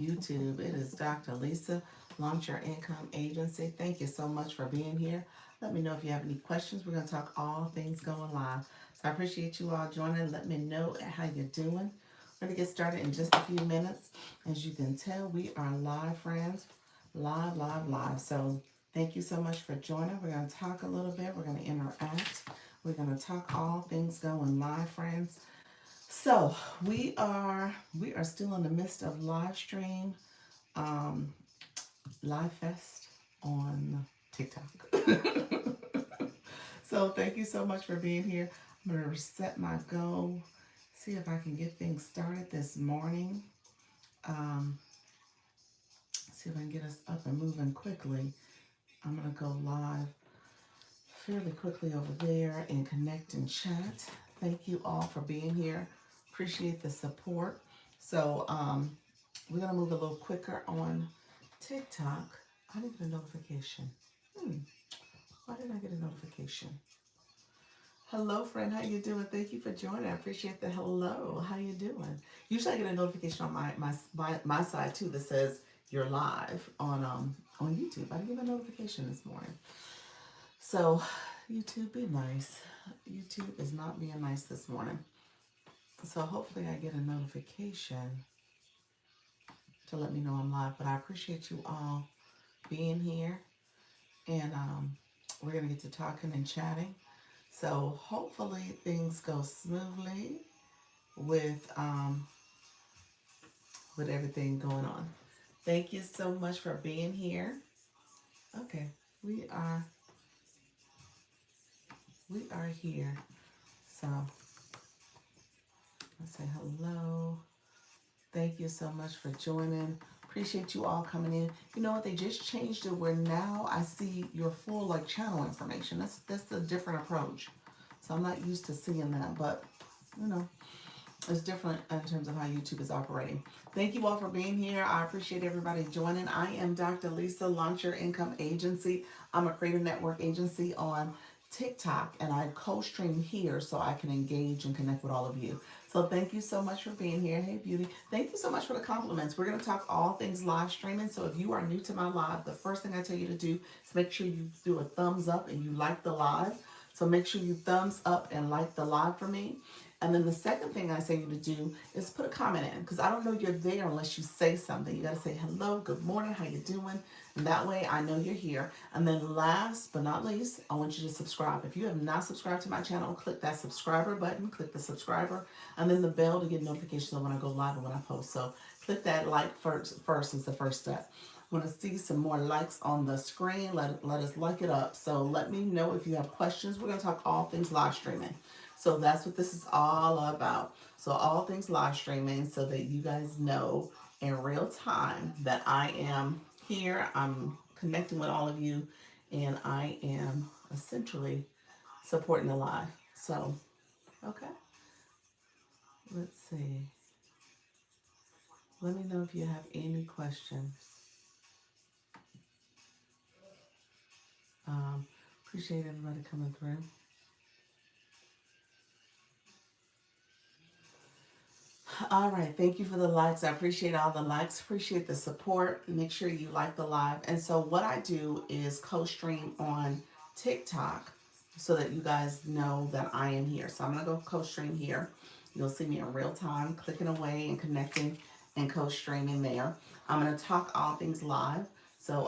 YouTube. It is Dr. Lisa, Launch Your Income Agency. Thank you so much for being here. Let me know if you have any questions. We're going to talk all things going live. So I appreciate you all joining. Let me know how you're doing. We're going to get started in just a few minutes. As you can tell, we are live, friends. Live, live, live. So thank you so much for joining. We're going to talk a little bit. We're going to interact. We're going to talk all things going live, friends. So we are still in the midst of live stream, um, live fest on TikTok. So thank you so much for being here. I'm gonna reset my goal, see if I can get things started this morning. Um, see if I can get us up and moving quickly. I'm gonna go live fairly quickly over there and connect and chat. Thank you all for being here. Appreciate the support. So we're gonna move a little quicker on TikTok. I didn't get a notification. Hmm. Why didn't I get a notification? Hello, friend. How you doing? Thank you for joining. I appreciate the hello. How you doing? Usually, I get a notification on my side too that says you're live on YouTube. I didn't get a notification this morning. So, YouTube, be nice. YouTube is not being nice this morning. So hopefully I get a notification to let me know I'm live. But I appreciate you all being here. And we're going to get to talking and chatting. So hopefully things go smoothly with everything going on. Thank you so much for being here. Okay, we are we are here. So let's say hello. Thank you so much for joining. Appreciate you all coming in. You know what? They just changed it where now I see your full like channel information. That's a different approach. So I'm not used to seeing that, but you know, it's different in terms of how YouTube is operating. Thank you all for being here. I appreciate everybody joining. I am Dr. Lisa, Launch Your Income Agency. I'm a creative network agency on TikTok, and I co-stream here so I can engage and connect with all of you. So thank you so much for being here. Hey, beauty. Thank you so much for the compliments. We're going to talk all things live streaming. So if you are new to my live, the first thing I tell you to do is make sure you do a thumbs up and you like the live. So make sure you thumbs up and like the live for me. And then the second thing I say you to do is put a comment in, because I don't know you're there unless you say something. You got to say hello, good morning, how you doing? And that way I know you're here. And then last but not least, I want you to subscribe. If you have not subscribed to my channel, click that subscriber button, click the subscriber, and then the bell to get notifications of when I go live and when I post. So click that like first is the first step. I want to see some more likes on the screen. Let us like it up. So let me know if you have questions. We're going to talk all things live streaming. So that's what this is all about. So all things live streaming so that you guys know in real time that I am here. I'm connecting with all of you and I am essentially supporting the live. So, okay, let's see. Let me know if you have any questions. Um, Appreciate everybody coming through. All right, thank you for the likes. I appreciate all the likes, appreciate the support. Make sure you like the live. And so, what I do is co stream on TikTok so that you guys know that I am here. So, I'm going to go co stream here. You'll see me in real time, clicking away and connecting and co streaming there. I'm going to talk all things live. So,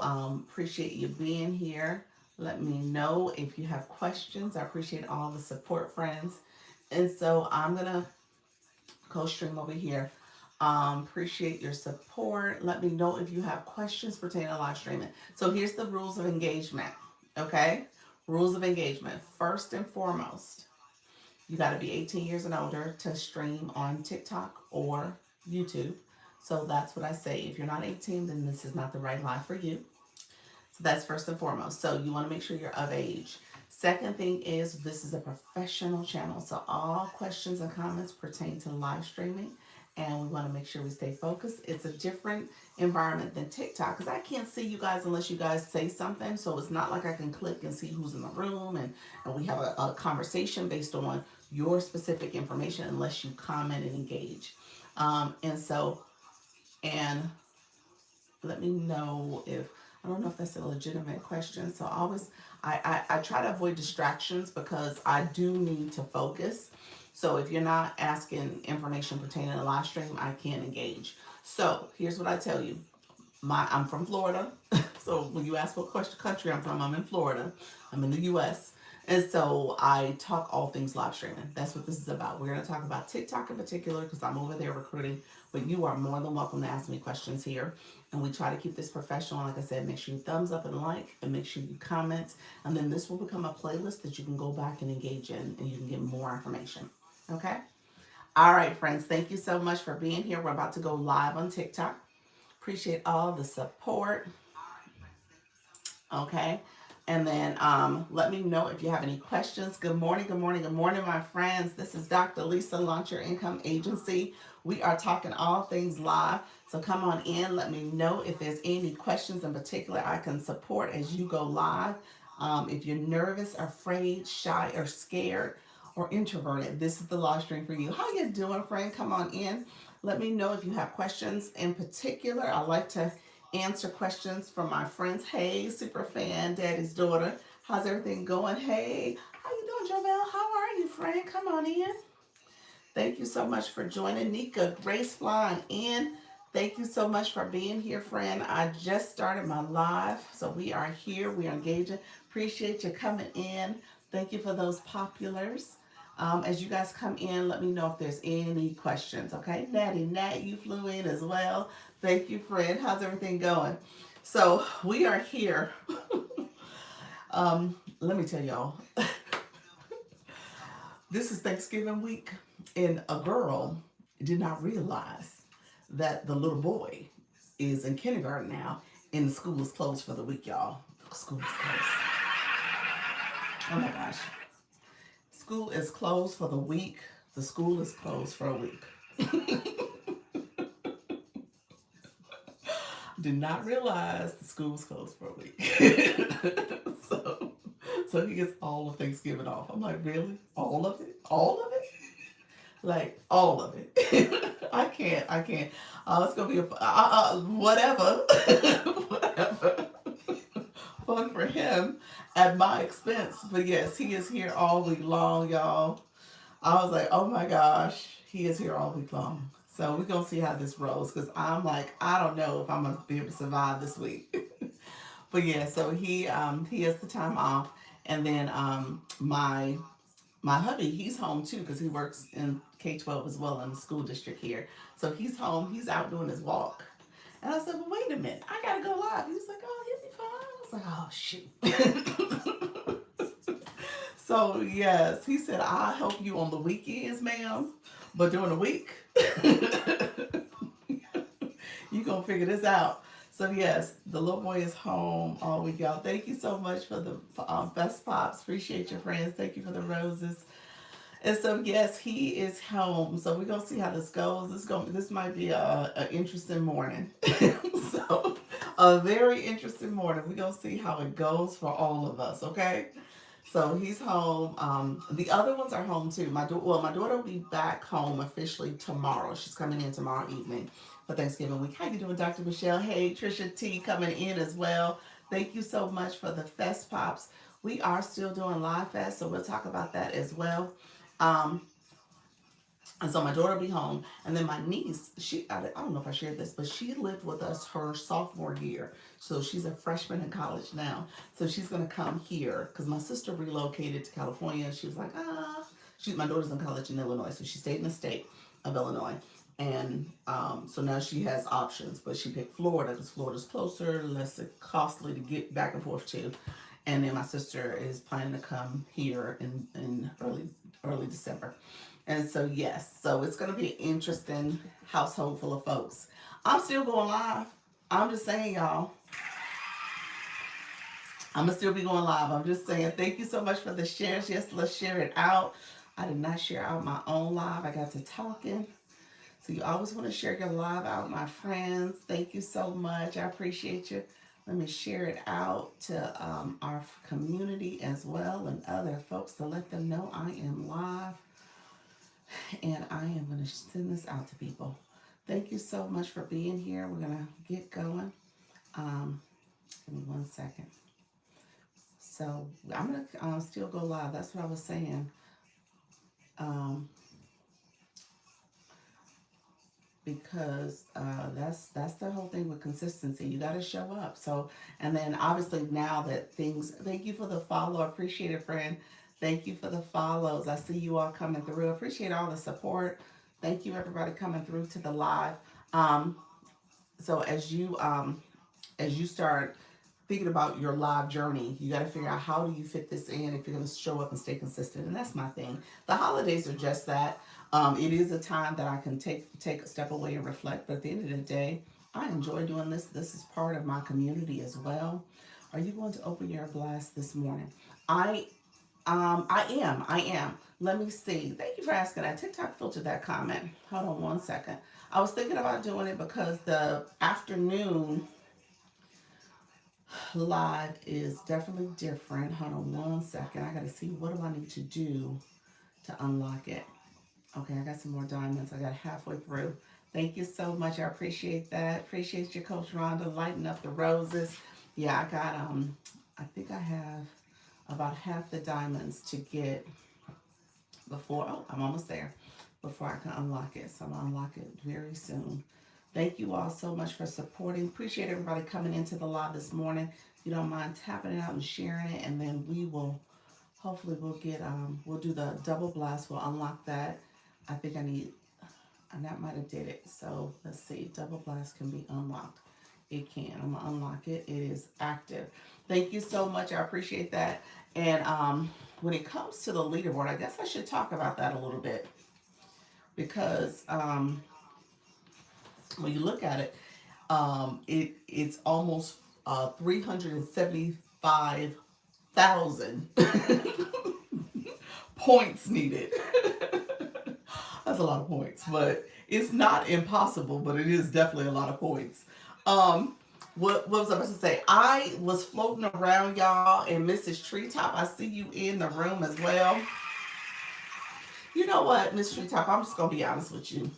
appreciate you being here. Let me know if you have questions. I appreciate all the support, friends. And so, I'm going to co-stream over here. Appreciate your support. Let me know if you have questions pertaining to live streaming. So here's the rules of engagement. Okay, rules of engagement. First and foremost, you got to be 18 years and older to stream on TikTok or YouTube. So that's what I say. If you're not 18, then this is not the right live for you. So that's first and foremost. So you want to make sure you're of age. Second thing is this is a professional channel. So all questions and comments pertain to live streaming. And we want to make sure we stay focused. It's a different environment than TikTok because I can't see you guys unless you guys say something. So it's not like I can click and see who's in the room and we have a conversation based on your specific information unless you comment and engage. And so, and let me know if, I don't know if that's a legitimate question. So I try to avoid distractions because I do need to focus. So if you're not asking information pertaining to live stream, I can't engage. So here's what I tell you. I'm from Florida. So when you ask what question country I'm from, I'm in Florida. I'm in the US. And so I talk all things live streaming. That's what this is about. We're going to talk about TikTok in particular because I'm over there recruiting. But you are more than welcome to ask me questions here. And we try to keep this professional. Like I said, make sure you thumbs up and like, and make sure you comment. And then this will become a playlist that you can go back and engage in, and you can get more information. Okay? All right, friends. Thank you so much for being here. We're about to go live on TikTok. Appreciate all the support. Okay. And then let me know if you have any questions. Good morning, good morning, good morning, my friends. This is Dr. Lisa, Launch Your Income Agency. We are talking all things live. So come on in. Let me know if there's any questions in particular I can support as you go live. If you're nervous, afraid, shy, or scared, or introverted, this is the live stream for you. How you doing, friend? Come on in. Let me know if you have questions in particular. I like to answer questions from my friends. Hey, super fan, daddy's daughter. How's everything going? Hey, how you doing, Jovel? How are you, friend? Come on in. Thank you so much for joining. Nika, Grace flying in. Thank you so much for being here, friend. I just started my live, so we are here. We are engaging. Appreciate you coming in. Thank you for those populars. As you guys come in, let me know if there's any questions. Okay, Natty Nat, you flew in as well. Thank you, friend. How's everything going? So we are here. Let me tell y'all, this is Thanksgiving week, and a girl did not realize that the little boy is in kindergarten now, and the school is closed for the week, y'all. School is closed. Oh my gosh. School is closed for the week. The school is closed for a week. Did not realize the school was closed for a week. so, so he gets all of Thanksgiving off. I'm like, really? All of it? All of it? Like all of it. I can't. It's gonna be whatever, whatever. Fun for him at my expense. But yes, he is here all week long, y'all. I was like, oh my gosh, he is here all week long. So we're gonna see how this rolls because I'm like, I don't know if I'm gonna be able to survive this week. But yeah, so he has the time off, and then my hubby, he's home too because he works in K-12 as well in the school district here. So he's home. He's out doing his walk. And I said, well, wait a minute. I got to go live. He was like, oh, he'll be fine. I was like, oh, shoot. So, yes, he said, I'll help you on the weekends, ma'am. But during the week, you going to figure this out. So, yes, the little boy is home all week, y'all. Thank you so much for the best pops. Appreciate your friends. Thank you for the roses. And so yes, he is home. So we're gonna see how this goes. This might be a interesting morning. So a very interesting morning. We're gonna see how it goes for all of us. Okay. So he's home. The other ones are home too. My daughter will be back home officially tomorrow. She's coming in tomorrow evening for Thanksgiving week. How you doing, Dr. Michelle? Hey, Trisha T coming in as well. Thank you so much for the Fest Pops. We are still doing Live Fest, so we'll talk about that as well. Um, and so my daughter will be home, and then my niece, I don't know if I shared this, but she lived with us her sophomore year, so she's a freshman in college now. So she's gonna come here because my sister relocated to California. And she was like, my daughter's in college in Illinois, so she stayed in the state of Illinois, and so now she has options, but she picked Florida because Florida's closer, less costly to get back and forth to. And then my sister is planning to come here in early December. And so yes, so it's gonna be an interesting household full of folks. I'm still going live. I'm just saying, y'all. I'm gonna still be going live. I'm just saying, thank you so much for the shares. Yes, let's share it out. I did not share out my own live. I got to talking. So you always want to share your live out, my friends. Thank you so much. I appreciate you. Let me share it out to our community as well and other folks to let them know I am live. And I am going to send this out to people. Thank you so much for being here. We're going to get going. Give me 1 second. So I'm gonna still go live. That's what I was saying. Um, because that's the whole thing with consistency. You got to show up. So, and then obviously now that things, thank you for the follow. I appreciate it, friend. Thank you for the follows. I see you all coming through. I appreciate all the support. Thank you, everybody, coming through to the live. Um, so as you start thinking about your live journey, you got to figure out how do you fit this in if you're going to show up and stay consistent. And that's my thing. The holidays are just that. It is a time that I can take a step away and reflect. But at the end of the day, I enjoy doing this. This is part of my community as well. Are you going to open your blast this morning? I I am. I am. Let me see. Thank you for asking that. TikTok filtered that comment. Hold on 1 second. I was thinking about doing it because the afternoon live is definitely different. Hold on 1 second. I got to see what do I need to do to unlock it. Okay, I got some more diamonds. I got halfway through. Thank you so much. I appreciate that. Appreciate you, Coach Rhonda, lighting up the roses. Yeah, I got I think I have about half the diamonds to get before, oh, I'm almost there, before I can unlock it. So I'm gonna unlock it very soon. Thank you all so much for supporting. Appreciate everybody coming into the live this morning. If you don't mind tapping it out and sharing it, and then we will, hopefully we'll get, we'll do the double blast. We'll unlock that. I think I need, and that might have did it. So let's see, double blast can be unlocked. It can. I'm gonna unlock it. It is active. Thank you so much. I appreciate that. And when it comes to the leaderboard, I guess I should talk about that a little bit because when you look at it, it's almost 375,000 points needed. That's a lot of points, but it's not impossible, but it is definitely a lot of points. Um, what was I supposed to say? I was floating around, y'all, and Mrs. Treetop, I see you in the room as well. You know what, Miss Treetop, I'm just gonna be honest with you.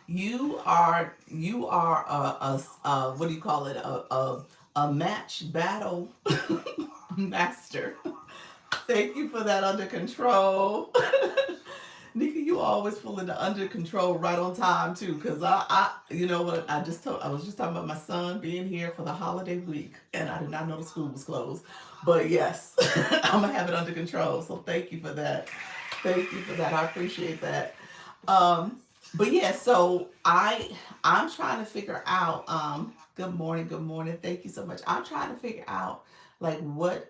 You are a what do you call it? A match battle master. Thank you for that under control. Nika, you always pulling the under control right on time too. Cause you know what? I was just talking about my son being here for the holiday week, and I did not know the school was closed. But yes, I'm gonna have it under control. So thank you for that. Thank you for that. I appreciate that. Um, but yeah, so I'm trying to figure out. Good morning. Good morning. Thank you so much. I'm trying to figure out like what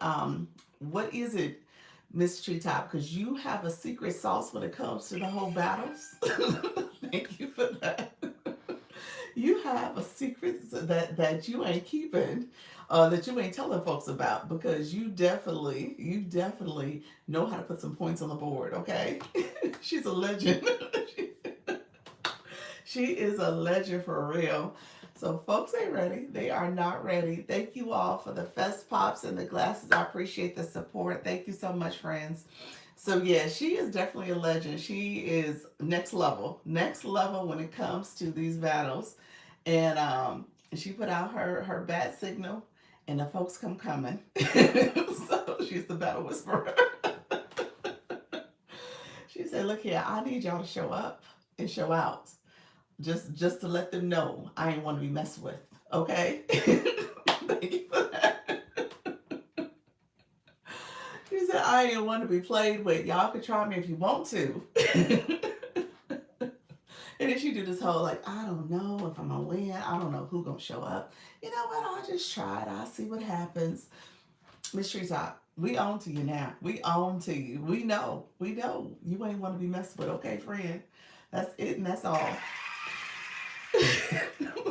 is it, Miss Treetop, because you have a secret sauce when it comes to the whole battles. Thank you for that. You have a secret that you ain't keeping, that you ain't telling folks about because you definitely know how to put some points on the board. Okay, she's a legend. She is a legend for real. So folks ain't ready. They are not ready. Thank you all for the fest pops and the glasses. I appreciate the support. Thank you so much, friends. So yeah, she is definitely a legend. She is next level. Next level when it comes to these battles. And she put out her bat signal and the folks come coming. So she's the battle whisperer. She said, look here, I need y'all to show up and show out. Just to let them know I ain't want to be messed with. Okay? Thank you for that. She said I ain't want to be played with. Y'all can try me if you want to. And then she do this whole like, I don't know if I'm gonna win. I don't know who gonna show up. You know what? I'll just try it. I'll see what happens. Miss Treetop, we own to you now. We own to you. We know. We know you ain't want to be messed with. Okay, friend. That's it, and that's all.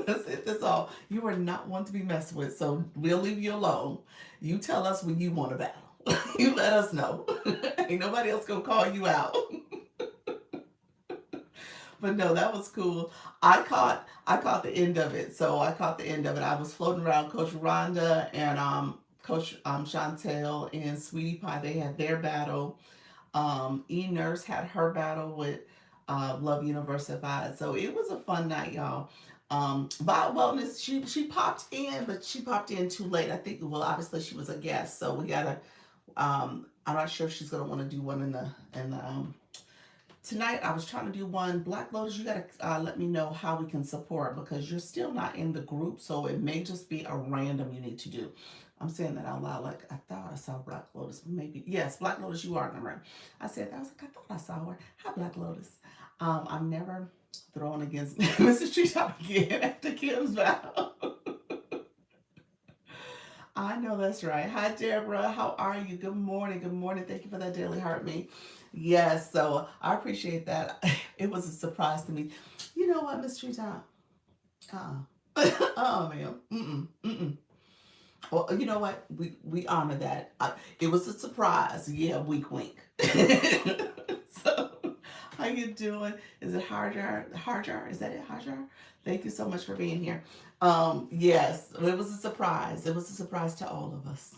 That's it. That's all. You are not one to be messed with. So we'll leave you alone. You tell us when you want to battle. You let us know. Ain't nobody else gonna call you out. But no, that was cool. I caught the end of it. So I caught the end of it. I was floating around Coach Rhonda and Coach Chantel and Sweetie Pie. They had their battle. E Nurse had her battle with Love Universified. So it was a fun night, y'all. Vibe Wellness, she popped in, but she popped in too late. I think, well, obviously she was a guest, so we gotta. I'm not sure if she's gonna want to do one in the tonight. I was trying to do one. Black Lotus, you gotta let me know how we can support because you're still not in the group, so it may just be a random you need to do. I'm saying that out loud, like I thought I saw Black Lotus, but maybe yes, Black Lotus, you are in the room. I said that. I was like, I thought I saw her. Hi, Black Lotus. I'm never throwing against Mrs. Treetop again after Kim's vow. I know that's right. Hi, Deborah. How are you? Good morning. Good morning. Thank you for that daily heart me. Yes, so I appreciate that. It was a surprise to me. You know what, Miss Treetop? Ma'am. Mm-mm. Well, you know what? We honor that. It was a surprise. Yeah, wink, wink. So, how you doing? Is it Hajar? Hajar? Is that it? Hajar? Thank you so much for being here. Yes, it was a surprise. It was a surprise to all of us.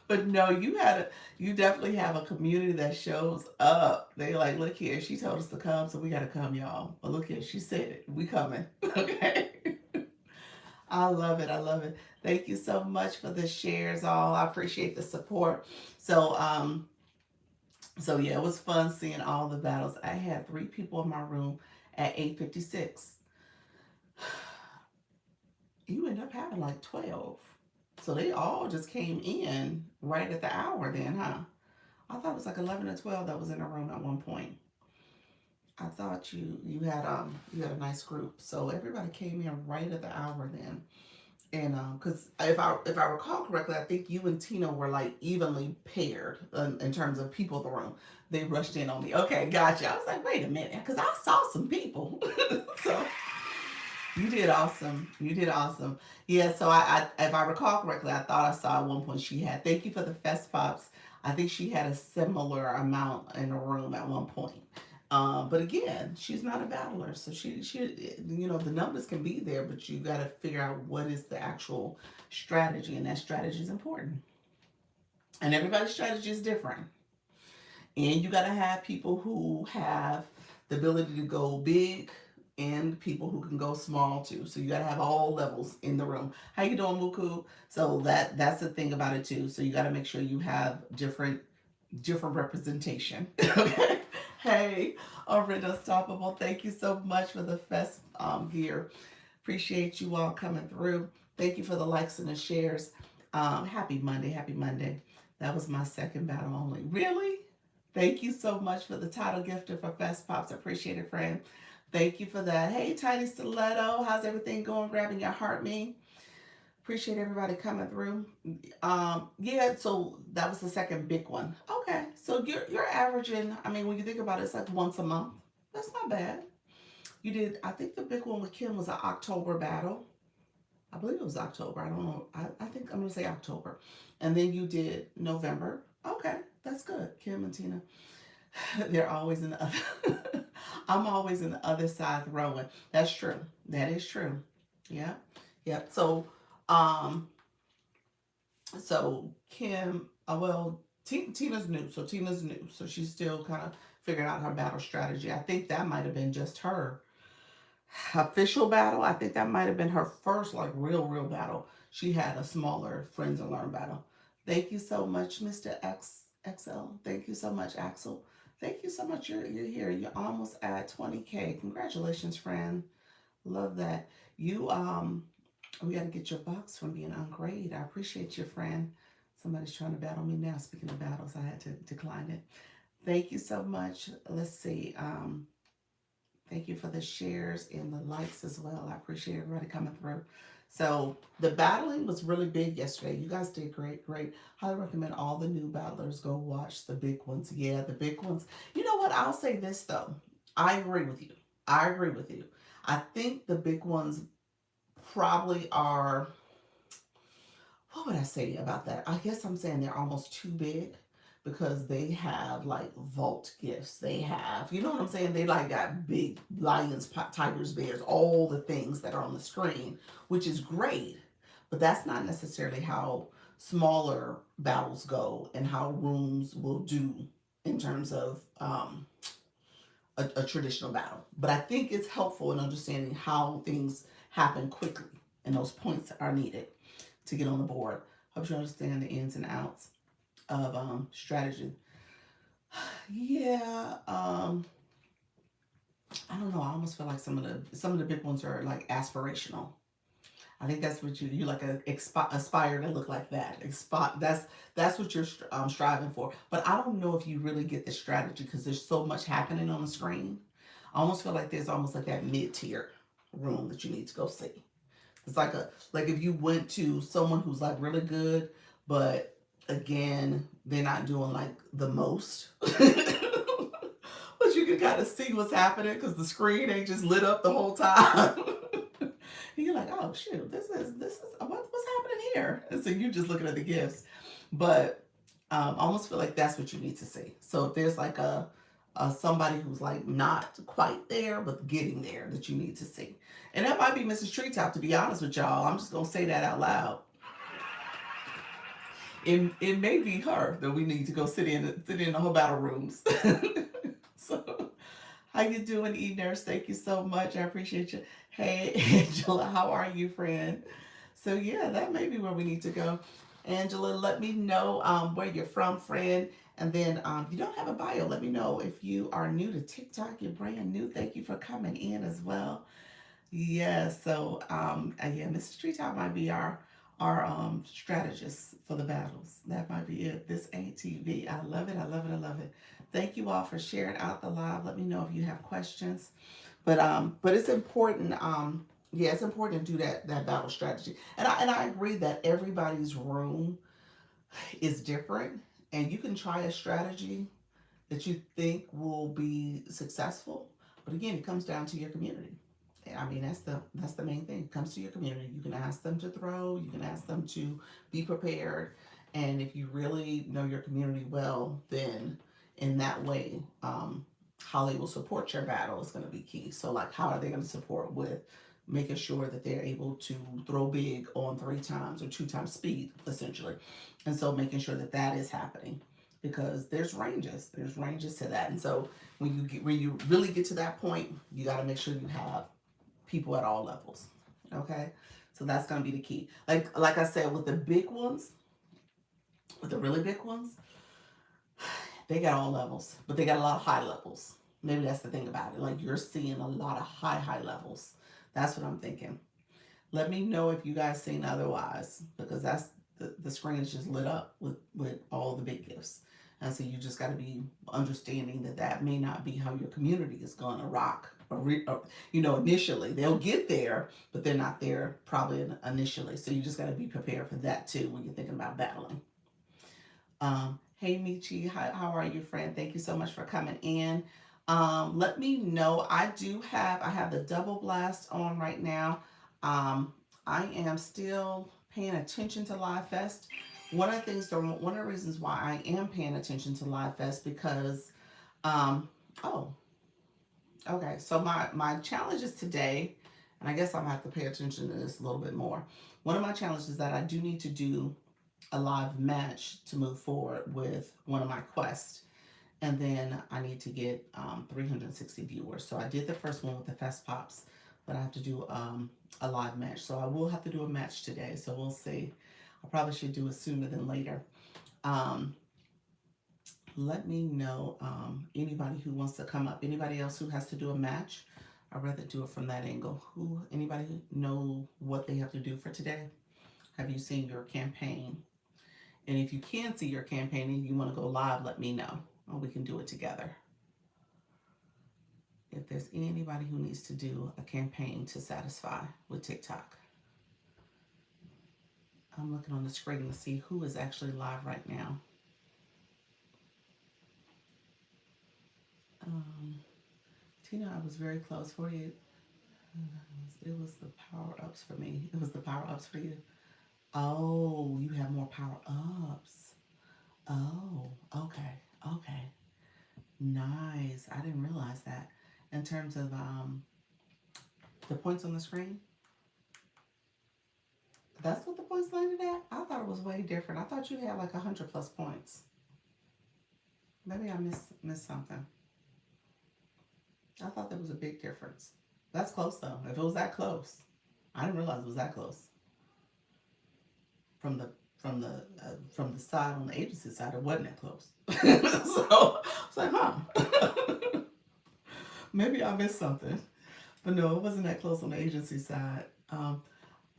But no, you definitely have a community that shows up. They like, look here, she told us to come, so we gotta come, y'all. But look here, she said it. We coming. Okay. I love it. I love it. Thank you so much for the shares, all. I appreciate the support. So, so yeah, it was fun seeing all the battles. I had 3 people in my room at 8:56. You end up having like 12. So they all just came in right at the hour then, huh? I thought it was like 11 or 12 that was in the room at one point. I thought you had a nice group. So everybody came in right at the hour then. And because if I recall correctly, I think you and Tina were like evenly paired in terms of people in the room. They rushed in on me. Okay, gotcha. I was like, wait a minute, because I saw some people. So you did awesome. You did awesome. Yeah. So if I recall correctly, I thought I saw at one point she had. Thank you for the fest pops. I think she had a similar amount in the room at one point. But again, she's not a battler, so the numbers can be there, but you got to figure out what is the actual strategy, and that strategy is important. And everybody's strategy is different. And you got to have people who have the ability to go big and people who can go small too. So you got to have all levels in the room. How you doing, Muku? So that's the thing about it too. So you got to make sure you have different representation. Okay. Hey, Already Unstoppable. Thank you so much for the fest gear. Appreciate you all coming through. Thank you for the likes and the shares. Happy Monday. Happy Monday. That was my second battle only. Really? Thank you so much for the title gifter for Fest Pops. Appreciate it, friend. Thank you for that. Hey, Tiny Stiletto. How's everything going? Grabbing your heart, me. Appreciate everybody coming through. Yeah, so that was the second big one. Okay, so you're averaging. I mean, when you think about it, it's like once a month. That's not bad. You did. I think the big one with Kim was an October battle. I believe it was October. I don't know. I think I'm gonna say October, and then you did November. Okay, that's good. Kim and Tina, they're always in the other. I'm always in the other side throwing. That's true. That is true. Yeah. Yep. Um, so Kim, well, Tina's new, so Tina's new, so she's still kind of figuring out her battle strategy. I think that might have been just her official battle. I think that might have been her first like real battle. She had a smaller Friends and Learn battle. Thank you so much, Mr. XL. Thank you so much, Axel. Thank you so much. You're here. You're almost at 20K. Congratulations, friend. Love that. We got to get your box from being ungraded. I appreciate your friend. Somebody's trying to battle me now. Speaking of battles, I had to decline it. Thank you so much. Let's see. Thank you for the shares and the likes as well. I appreciate everybody coming through. So the battling was really big yesterday. You guys did great, great. Highly recommend all the new battlers go watch the big ones. Yeah, the big ones. You know what? I'll say this though. I agree with you. I agree with you. I think the big ones probably are, what would I say about that? I guess I'm saying they're almost too big because they have like vault gifts. They have, you know what I'm saying? They like got big lions, tigers, bears, all the things that are on the screen, which is great. But that's not necessarily how smaller battles go and how rooms will do in terms of a traditional battle. But I think it's helpful in understanding how things happen quickly, and those points are needed to get on the board. Helps you understand the ins and outs of strategy. Yeah, I don't know. I almost feel like some of the big ones are like aspirational. I think that's what you like a aspire to look like that. That's what you're striving for. But I don't know if you really get the strategy because there's so much happening on the screen. I almost feel like there's almost like that mid tier room that you need to go see. It's like if you went to someone who's like really good, but again they're not doing like the most. But you can kind of see what's happening because the screen ain't just lit up the whole time. And you're like, oh shoot, this is what's happening here. And so you're just looking at the gifts, but I almost feel like that's what you need to see. So if there's like a somebody who's like not quite there but getting there that you need to see, and that might be Mrs. Treetop. To be honest with y'all, I'm just gonna say that out loud. It may be her that we need to go sit in the whole battle rooms. So how you doing, E Nurse? Thank you so much. I appreciate you. Hey, Angela, how are you, friend? So yeah, that may be where we need to go. Angela, let me know where you're from, friend. And then you don't have a bio. Let me know if you are new to TikTok. You're brand new. Thank you for coming in as well. Yeah, so yeah, Mrs. Treetop might be our strategist for the battles. That might be it. This ain't TV. I love it. I love it. I love it. Thank you all for sharing out the live. Let me know if you have questions. But it's important. Yeah, it's important to do that battle strategy. And I agree that everybody's room is different, and you can try a strategy that you think will be successful. But again, it comes down to your community. I mean, that's the main thing. It comes to your community. You can ask them to throw. You can ask them to be prepared. And if you really know your community well, then in that way, how they will support your battle is going to be key. So, like, how are they going to support with making sure that they're able to throw big on 3 times or 2 times speed, essentially, and so making sure that that is happening because there's ranges to that, and so when you really get to that point, you got to make sure you have people at all levels. Okay, so that's gonna be the key. Like I said, with the big ones, with the really big ones, they got all levels, but they got a lot of high levels. Maybe that's the thing about it. Like you're seeing a lot of high levels. That's what I'm thinking. Let me know if you guys seen otherwise, because that's the screen is just lit up with all the big gifts. And so you just got to be understanding that that may not be how your community is going to rock. Initially they'll get there, but they're not there probably initially. So you just got to be prepared for that too when you're thinking about battling. Hey Michi, how are you, friend? Thank you so much for coming in. Let me know. I have the double blast on right now. Um, I am still paying attention to Live Fest. One of the reasons why I am paying attention to Live Fest because, oh, okay. So my challenges today, and I guess I'm gonna have to pay attention to this a little bit more. One of my challenges is that I do need to do a live match to move forward with one of my quests. And then I need to get 360 viewers. So I did the first one with the Fest Pops, but I have to do a live match. So I will have to do a match today. So we'll see. I probably should do it sooner than later. Um, Let me know anybody who wants to come up. Anybody else who has to do a match? I'd rather do it from that angle. Anybody know what they have to do for today? Have you seen your campaign? And if you can see your campaign and you want to go live, let me know. Or we can do it together. If there's anybody who needs to do a campaign to satisfy with TikTok. I'm looking on the screen to see who is actually live right now. Um, Tina, I was very close for you. It was the power ups for me. It was the power ups for you. Oh, you have more power ups. Oh, okay. Okay. Nice. I didn't realize that. In terms of the points on the screen, that's what the points landed at? I thought it was way different. I thought you had like 100 plus points. Maybe I missed something. I thought there was a big difference. That's close though. If it was that close, I didn't realize it was that close from the from the side on the agency side. It wasn't that close. So I was like, huh, maybe I missed something. But no, it wasn't that close on the agency side.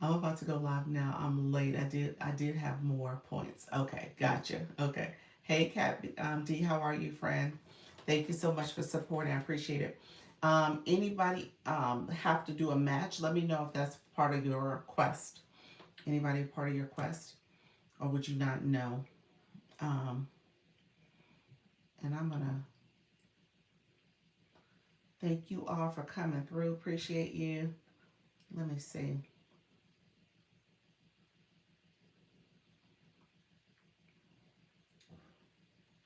I'm about to go live now. I'm late. I did have more points. Okay, gotcha. Okay. Hey, Kat D, how are you, friend? Thank you so much for supporting. I appreciate it. Anybody have to do a match? Let me know if that's part of your quest. Anybody part of your quest, or would you not know? Um, and I'm gonna thank you all for coming through. Appreciate you. Let me see.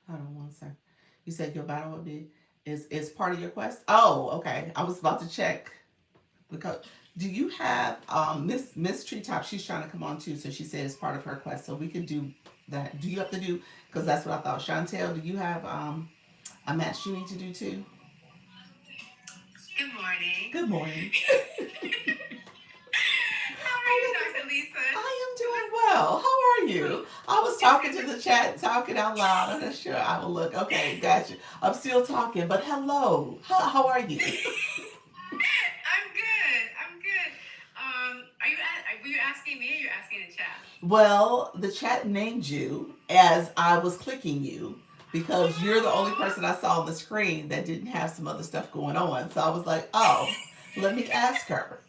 Hold on one second. You said your battle would be is part of your quest. Oh, okay. I was about to check because do you have Miss Treetop? She's trying to come on too, so she said it's part of her quest. So we could do that. Do you have to do? Because that's what I thought. Chantel, do you have a match you need to do too? Good morning. Good morning. How are you, Dr. Lisa? I am doing well. How are you? I was talking to the chat, talking out loud. I'm not sure I will look. Okay, gotcha. I'm still talking, but hello. How are you? I'm good. I'm good. Were you asking me or you asking the chat? Well, the chat named you as I was clicking you because you're the only Oh. person I saw on the screen that didn't have some other stuff going on. So I was like, oh, let me ask her.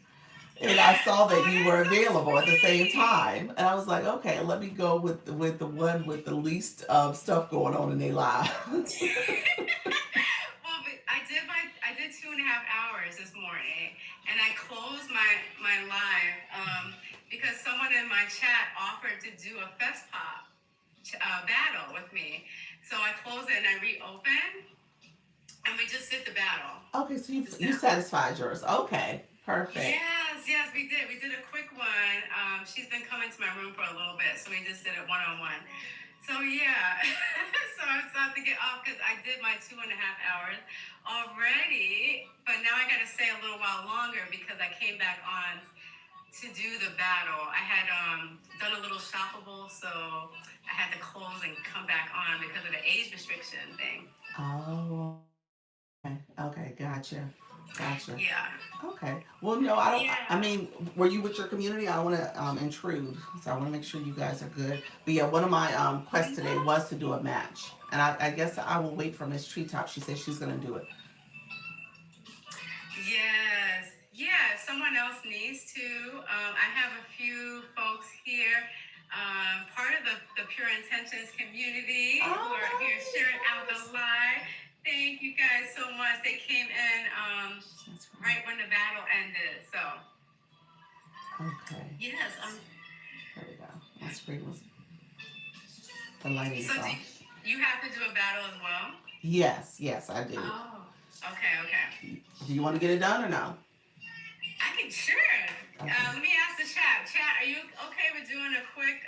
And I saw that Oh, you were that's so available at the same sweet. time, and I was like, okay, let me go with the one with the least stuff going on in their lives. Well, but I did 2.5 hours this morning, and I closed my live because someone in my chat offered to do a fest pop battle with me. So I closed it and I reopened, and we just did the battle Okay, so you just you now. satisfied yours. Okay, perfect. Yes, yes, we did. We did a quick one. She's been coming to my room for a little bit, so we just did it one on one. So yeah, so I'm about to get off because I did my 2.5 hours already, but now I got to stay a little while longer because I came back on to do the battle. I had done a little shoppable, so I had to close and come back on because of the age restriction thing. Oh, okay, okay, gotcha, gotcha. Yeah, Okay. Well, no, I don't. I yeah. mean, were you with your community? I don't want to intrude, so I want to make sure you guys are good. But yeah, one of my quests today was to do a match, and I guess I will wait for Miss Treetop. She said she's gonna do it. Yes. Yeah, if someone else needs to. I have a few folks here, part of the Pure Intentions community who Oh, are here sharing out nice, the live. Thank you guys so much. They came in nice. That's right when the battle ended. So, right. Okay. yes. There we go. My screen was the lighting So, is off. you have to do a battle as well? Yes, yes, I do. Oh, okay, okay. Do you want to get it done or no? I can, sure. Okay. Let me ask the chat. Chat, are you okay with doing a quick,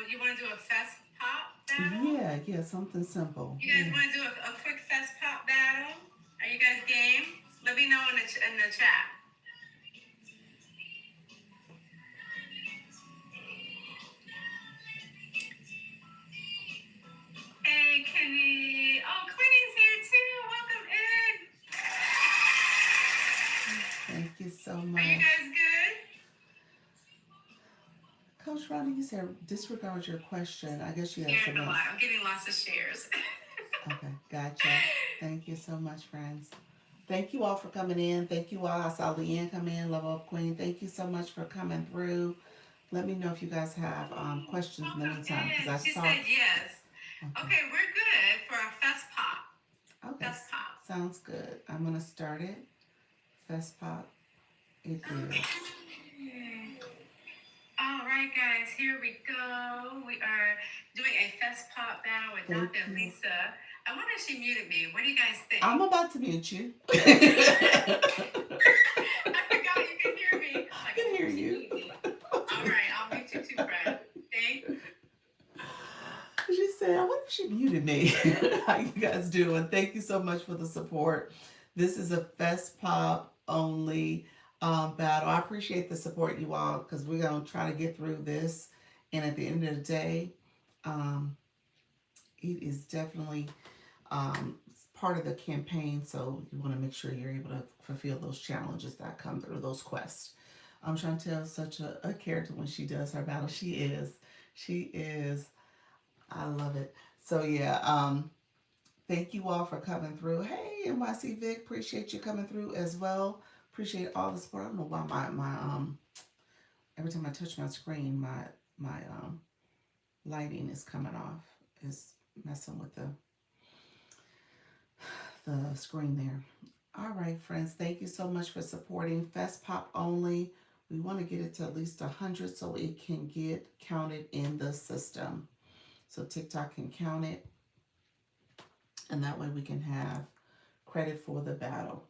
you want to do a fest pop battle? Yeah, yeah, something simple. You guys Yeah. want to do a quick fest pop battle? Are you guys game? Let me know in the chat. Hey, Kenny. Oh, Quinny's here too. Welcome in. Thank you so Are you much. guys good? Coach Ronnie, you said disregard your question. I guess you have Sharing something the else. live. I'm getting lots of shares. Okay, gotcha. Thank you so much, friends. Thank you all for coming in. Thank you all. I saw Leanne come in, Level Up Queen. Thank you so much for coming through. Let me know if you guys have questions in the Welcome meantime, because in. I She saw. said yes. Okay, Okay, we're good for a fest pop. okay, Fest pop. sounds good. I'm gonna start it. Fest Pop, it is. Okay. All right, guys, here we go. We are doing a fest pop battle with Thank Dr. you. Lisa. I wonder if she muted me. What do you guys think? I'm about to mute you. I forgot you can hear me. I'm I like, can oh, hear she you. muted me. All right, I'll mute you too, friend. Thank. She said, I wonder if she muted me. How you guys doing? Thank you so much for the support. This is a Fest Pop only battle. I appreciate the support, you all, because we're going to try to get through this. And at the end of the day, um, it is definitely part of the campaign. So you want to make sure you're able to fulfill those challenges that come through those quests. Chantel is such a character when she does her battle. She is. She is. I love it. So yeah, thank you all for coming through. Hey, NYC Vic, appreciate you coming through as well. Appreciate all the support. I don't know why my every time I touch my screen, my lighting is coming off. It's messing with the screen there. All right, friends, thank you so much for supporting Fest Pop only. We want to get it to at least 100 so it can get counted in the system. So TikTok can count it, and that way we can have credit for the battle.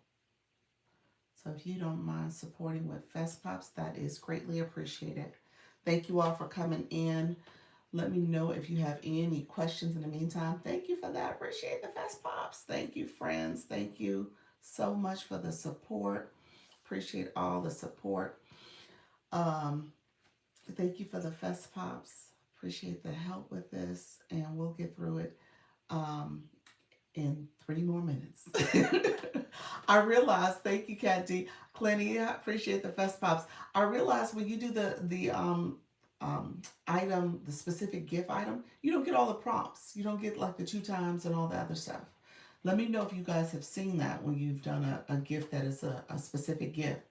So if you don't mind supporting with Fest Pops, that is greatly appreciated. Thank you all for coming in. Let me know if you have any questions in the meantime. Thank you for that. Appreciate the Fest Pops. Thank you, friends. Thank you so much for the support. Appreciate all the support. Thank you for the Fest Pops. Appreciate the help with this, and we'll get through it in 3 more minutes. I realized, thank you, Kat D. Plenty, I appreciate the Fest Pops. I realized when you do the item, the specific gift item, you don't get all the prompts. You don't get like the 2 times and all the other stuff. Let me know if you guys have seen that when you've done a gift that is a specific gift.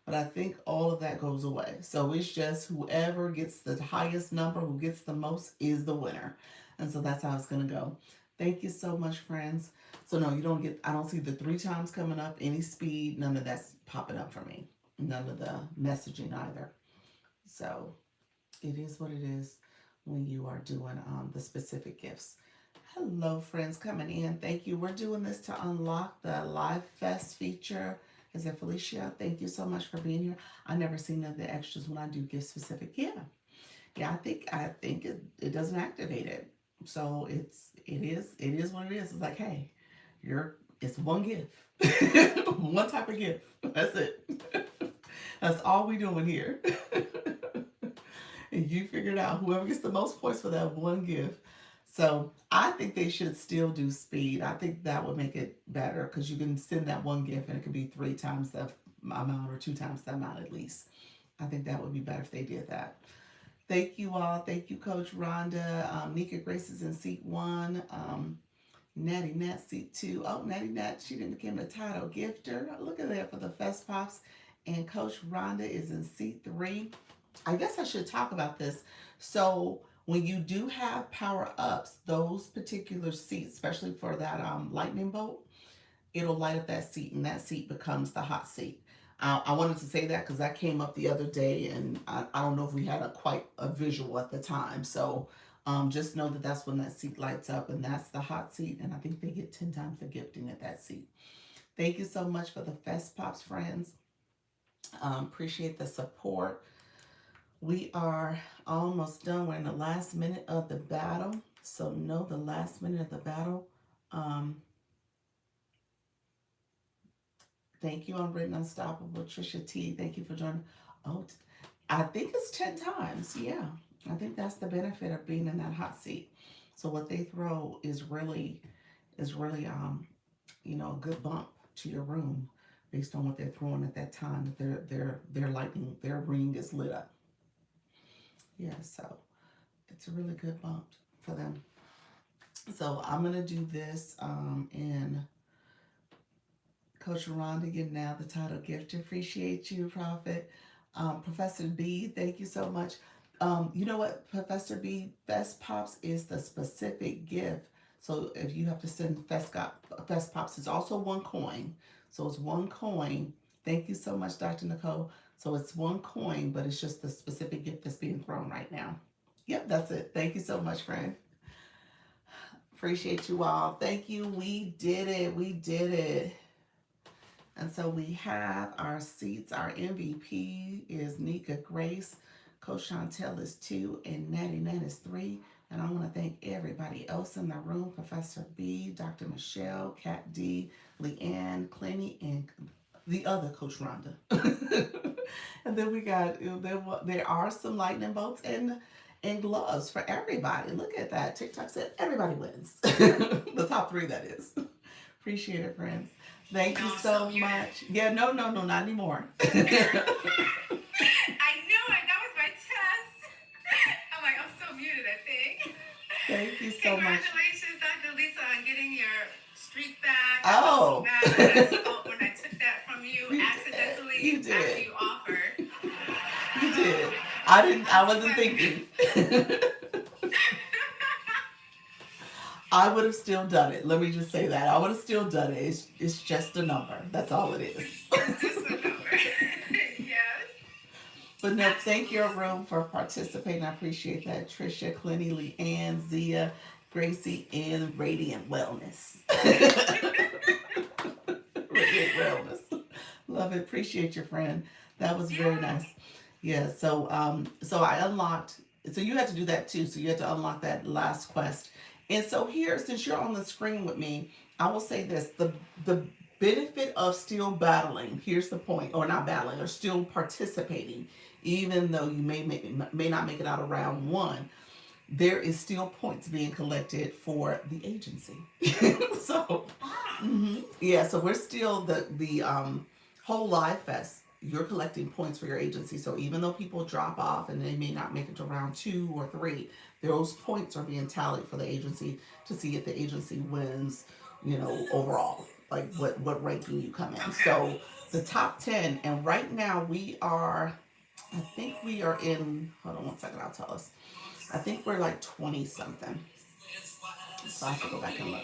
But I think all of that goes away. So it's just whoever gets the highest number, who gets the most, is the winner. And so that's how it's going to go. Thank you so much, friends. So no, you don't get, I don't see the 3 times coming up, any speed, none of that's popping up for me. None of the messaging either. So it is what it is when you are doing the specific gifts. Hello, friends coming in. Thank you. We're doing this to unlock the Live Fest feature. Is it Felicia? Thank you so much for being here. I never seen none of the extras when I do gift specific. Yeah. I think it doesn't activate it. So it is what it is. It's like, hey, it's one gift, one type of gift. That's it. That's all we doing here. And you figured out whoever gets the most points for that one gift. So I think they should still do speed. I think that would make it better because you can send that one gift and it could be 3 times the amount or 2 times the amount at least. I think that would be better if they did that. Thank you all. Thank you, Coach Rhonda. Nika Grace is in seat 1. Natty Nat seat 2. Oh, Natty Nat, she didn't become the title gifter. Look at that for the Fest Pops. And Coach Rhonda is in seat 3. I guess I should talk about this. So when you do have power ups, those particular seats, especially for that lightning bolt, it'll light up that seat, and that seat becomes the hot seat. I wanted to say that because that came up the other day, and I don't know if we had quite a visual at the time. So just know that that's when that seat lights up, and that's the hot seat, and I think they get 10 times the gifting at that seat. Thank you so much for the Fest Pops, friends. Appreciate the support. We are almost done. We're in the last minute of the battle. So know the last minute of the battle. Thank you, Unwritten Unstoppable. Trisha T, thank you for joining. Oh, I think it's 10 times. Yeah, I think that's the benefit of being in that hot seat. So what they throw is really a good bump to your room based on what they're throwing at that time. Their lightning, their ring is lit up. Yeah, so it's a really good bump for them. So I'm gonna do this in Coach Rhonda, you're now the title gift. Appreciate you, Prophet. Professor B, thank you so much. You know what, Professor B, Fest Pops is the specific gift. So if you have to send Fest Pops, it's also 1 coin. So it's 1 coin. Thank you so much, Dr. Nicole. So it's 1 coin, but it's just the specific gift that's being thrown right now. Yep, that's it. Thank you so much, friend. Appreciate you all. Thank you. We did it. We did it. And so we have our seats. Our MVP is Nika Grace. Coach Chantel is 2, and Natty Nat is 3. And I want to thank everybody else in the room, Professor B, Dr. Michelle, Kat D, Leanne, Clenny, and the other Coach Rhonda. And then we got, there are some lightning bolts and gloves for everybody. Look at that. TikTok said everybody wins. The top three, that is. Appreciate it, friends. Thank No, you I'm so so muted. much. Yeah, no, no, no, not anymore. I knew it. That was my test. I'm like, I'm still muted, I think. Thank you so much. Congratulations, Dr. Lisa, on getting your streak back. I felt so Oh, bad when I took that from you you did. You accidentally after did. you offered. You did. I didn't. I'm I so wasn't glad you. thinking. I would have still done it. Let me just say that. I would have still done it. It's just a number. That's all it is. It's just a number. Yes, But no, thank your absolutely. room for participating. I appreciate that. Trisha, Clinny, Leanne, Zia, Gracie, and Radiant Wellness. Radiant Wellness. Love it. Appreciate your friend. That was very Yes. nice. Yeah. So I unlocked. So you had to do that too. So you had to unlock that last quest. And so here, since you're on the screen with me, I will say this: the benefit of still battling. Here's the point, or not battling, or still participating, even though you may not make it out of round one. There is still points being collected for the agency. So Ah, yeah, so we're still the whole live fest. You're collecting points for your agency. So even though people drop off and they may not make it to round two or three, those points are being tallied for the agency to see if the agency wins, overall. Like what ranking you come in. okay. So the top 10, and right now I think we are in. Hold on one second. I'll tell us. I think we're like 20 something. So I have to go back and look.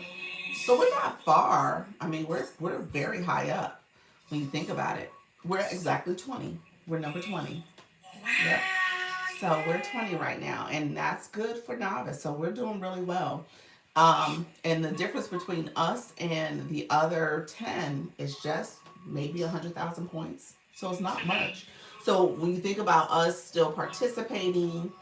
So we're not far. I mean, we're very high up when you think about it. We're exactly 20. We're number 20. Yep. Wow, So we're 20 yay. right now, and that's good for novice. So we're doing really well. And the difference between us and the other 10 is just maybe 100,000 points. So it's not much. So when you think about us still participating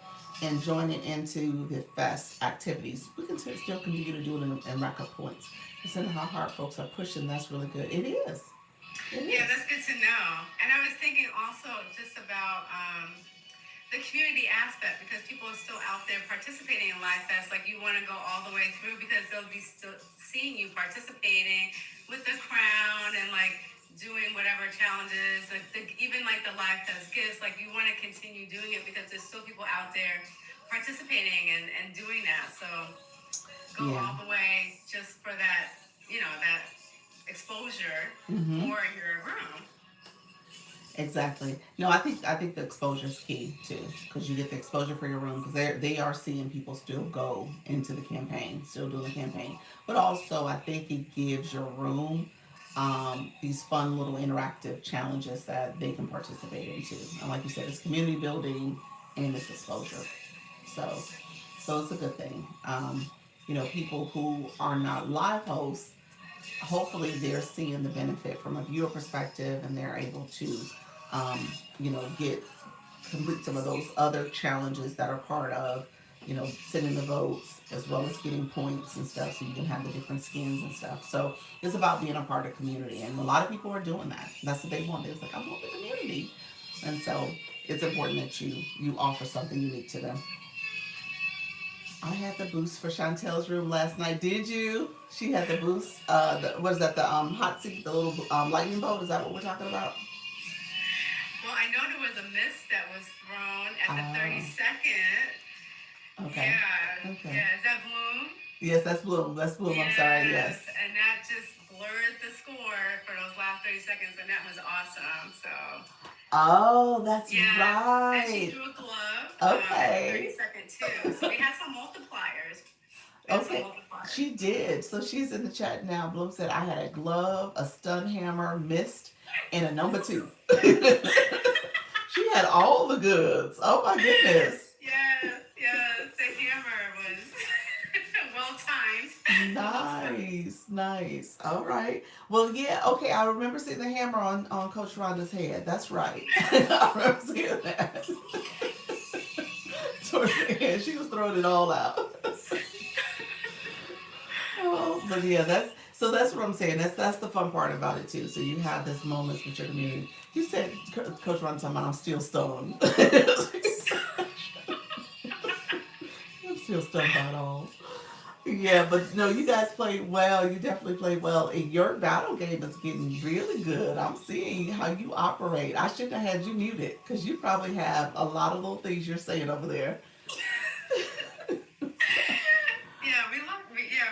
and joining into the fest activities, we can still continue to do it and rack up points. Listen to how hard folks are pushing. That's really good. It is. It Yeah, is. that's good to know. And I was thinking also just about the community aspect because people are still out there participating in Live Fest. Like you want to go all the way through because they'll be still seeing you participating with the crown and like doing whatever challenges, like even like the Live Fest gifts. Like you want to continue doing it because there's still people out there participating and doing that. So go Yeah. all the way just for that, that exposure Mm-hmm. for your room. Exactly. No, I think the exposure is key too, because you get the exposure for your room because they are seeing people still go into the campaign, still doing the campaign. But also, I think it gives your room these fun little interactive challenges that they can participate in too. And like you said, it's community building and it's exposure. So, so it's a good thing. People who are not live hosts, hopefully they're seeing the benefit from a viewer perspective and they're able to get complete some of those other challenges that are part of sending the votes as well as getting points and stuff so you can have the different skins and stuff. So it's about being a part of the community, and a lot of people are doing that. That's what they want. They're like, I want the community. And so it's important that you offer something unique to them. I had the boost for Chantel's room last night. Did you? She had the boost. What is that? The hot seat, the little lightning bolt. Is that what we're talking about? Well, I know there was a mist that was thrown at the Uh, 30-second. okay, Yeah, okay. yeah. Is that Bloom? Yes, that's Bloom. That's Bloom. I'm sorry. Yes, Yes. and that just blurred the score for those last 30 seconds, and that was awesome. So, Oh, that's yes, and she right. threw a glove at the Okay. 30-second too. So we had some multipliers. We had some Okay. multipliers. She did. So she's in the chat now. Bloom said I had a glove, a stun hammer, mist, and a number two. She had all the goods. Oh my goodness. Yes, yes. The hammer was well timed. Well timed. Nice, nice. All right. Well, yeah. Okay. I remember seeing the hammer on Coach Rhonda's head. That's right. I remember seeing that towards the end. She was throwing it all out. But yeah, that's what I'm saying. That's the fun part about it too. So you have this moments with your community. You said, Coach Ron, talking about I'm still stoned. I'm still stunned by it all. Yeah, but no, you guys played well. You definitely played well. And your battle game is getting really good. I'm seeing how you operate. I shouldn't have had you muted because you probably have a lot of little things you're saying over there.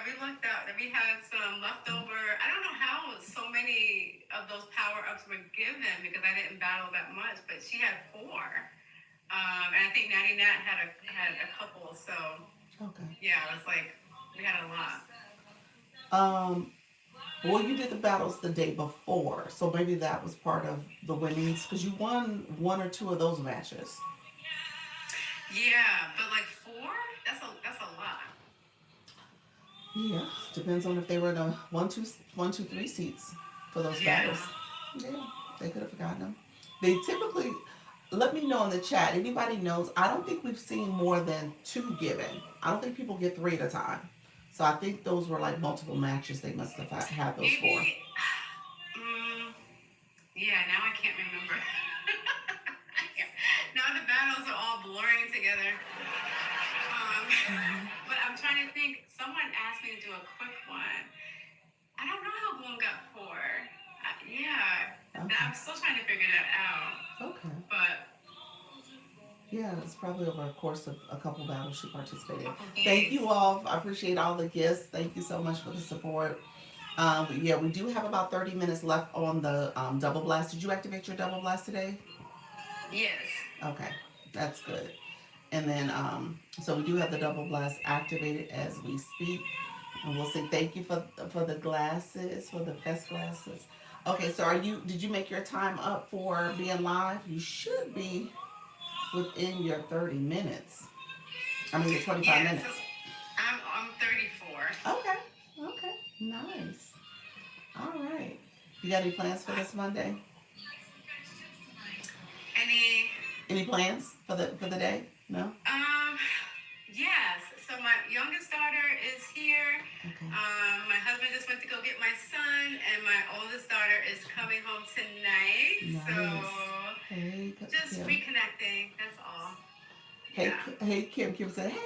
We lucked out that we had some leftover. I don't know how so many of those power ups were given because I didn't battle that much, but she had four. And I think Natty Nat had a couple. So Okay. yeah, it was like we had a lot. Um, well, you did the battles the day before, so maybe that was part of the winnings because you won one or two of those matches. Yeah, but like four, that's a lot. Yeah, depends on if they were the one, two, three seats for those Yeah. battles. Yeah, they could have forgotten them. They typically let me know in the chat. Anybody knows? I don't think we've seen more than two given. I don't think people get three at a time. So I think those were like multiple matches. They must have had those for. Maybe. Mm, yeah. Now I can't remember. Now the battles are all blurring together. Um, but I'm trying to think. Someone asked me to do a quick one. I don't know how Bloom got four. Yeah, Okay. I'm still trying to figure that out. Okay. But Yeah, it's probably over a course of a couple battles she participated in. couple Thank days. you all. I appreciate all the gifts. Thank you so much for the support. Yeah, we do have about 30 minutes left on the double blast. Did you activate your double blast today? Yes. Okay, that's good. And then, so we do have the double blast activated as we speak. And we'll say thank you for the glasses, for the fest glasses. Okay, so did you make your time up for being live? You should be within your 30 minutes. I mean, your 25 Yeah. So minutes. I'm 34. Okay, okay, nice. All right. You got any plans for this Monday? Any? Any plans for the day? No? Um. Yes. So my youngest daughter is here. Okay. My husband just went to go get my son, and my oldest daughter is coming home tonight. Nice. So Hey, just Kim. reconnecting. That's all. Hey, Yeah. hey, Kim. Kim said, "Hey,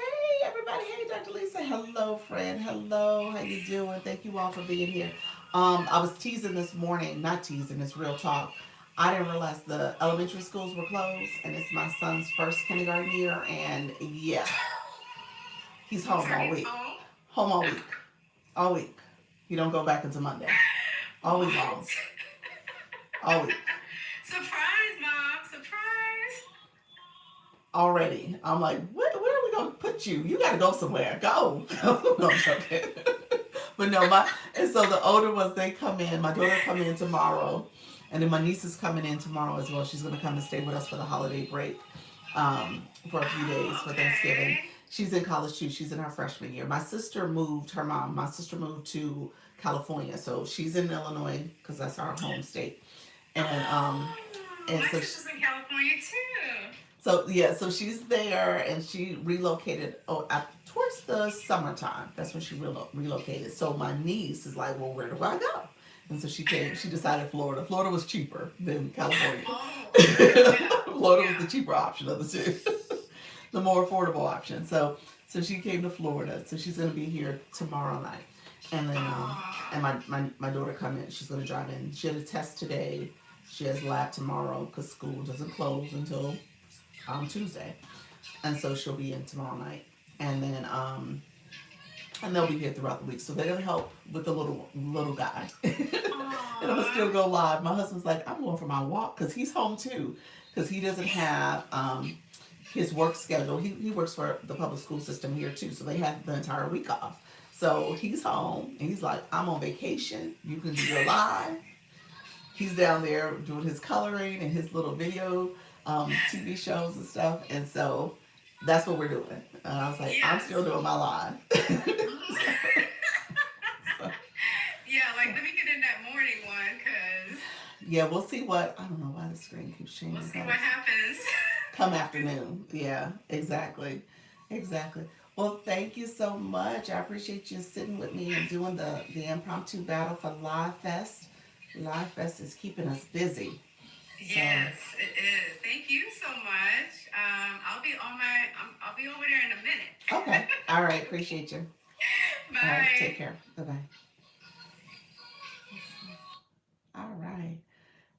everybody. Hey, Dr. Lisa. Hello, friend. Hello. How you doing? Thank you all for being here." I was teasing this morning. Not teasing. It's real talk. I didn't realize the elementary schools were closed, and it's my son's first kindergarten year. And yeah, he's home So all he's week. home. Home all week. All week. He don't go back until Monday. All week long. What? All week. Surprise, mom! Surprise! Already. I'm like, where are we gonna put you? You gotta go somewhere. Go. No, I'm joking. But no, and so the older ones they come in. My daughter come in tomorrow, and then my niece is coming in tomorrow as well. She's gonna come and stay with us for the holiday break, for a few days Oh, for Thanksgiving. okay. She's in college too. She's in her freshman year. My sister moved. Her mom. My sister moved to California, so she's in Illinois because that's our home state. And Oh, and my so sister's in California too. so yeah, so she's there, and she relocated. Oh, towards the summertime. That's when she relocated. So my niece is like, well, where do I go? And so she came. She decided Florida. Florida was cheaper than California. Oh, yeah, Florida was yeah. the cheaper option of the two, the more affordable option. So she came to Florida. So she's gonna be here tomorrow night, and then and Oh, my daughter come in. She's gonna drive in. She had a test today. She has lab tomorrow because school doesn't close until Tuesday, and so she'll be in tomorrow night, and then and they'll be here throughout the week. So they're gonna help with the little guy, and I'm gonna still aw. go live. My husband's like, I'm going for my walk because he's home too, because he doesn't have his work schedule. He works for the public school system here too, so they have the entire week off. So he's home and he's like, I'm on vacation. You can do your live. He's down there doing his coloring and his little video TV shows and stuff. And so that's what we're doing. And I was like, I'm Yes. still doing my live. so, Yeah, like so, let me get in that morning one, cause yeah, we'll see what, I don't know why the screen keeps we'll changing see what colors. happens. Come afternoon. Yeah, exactly. Exactly. Well, thank you so much. I appreciate you sitting with me and doing the impromptu battle for Live Fest. Live Fest is keeping us busy. So, Yes, it is. Thank you so much. I'll be on my. I'll be over there in a minute. okay. All right. Appreciate you. All right. Take Bye. care. Bye bye. All right.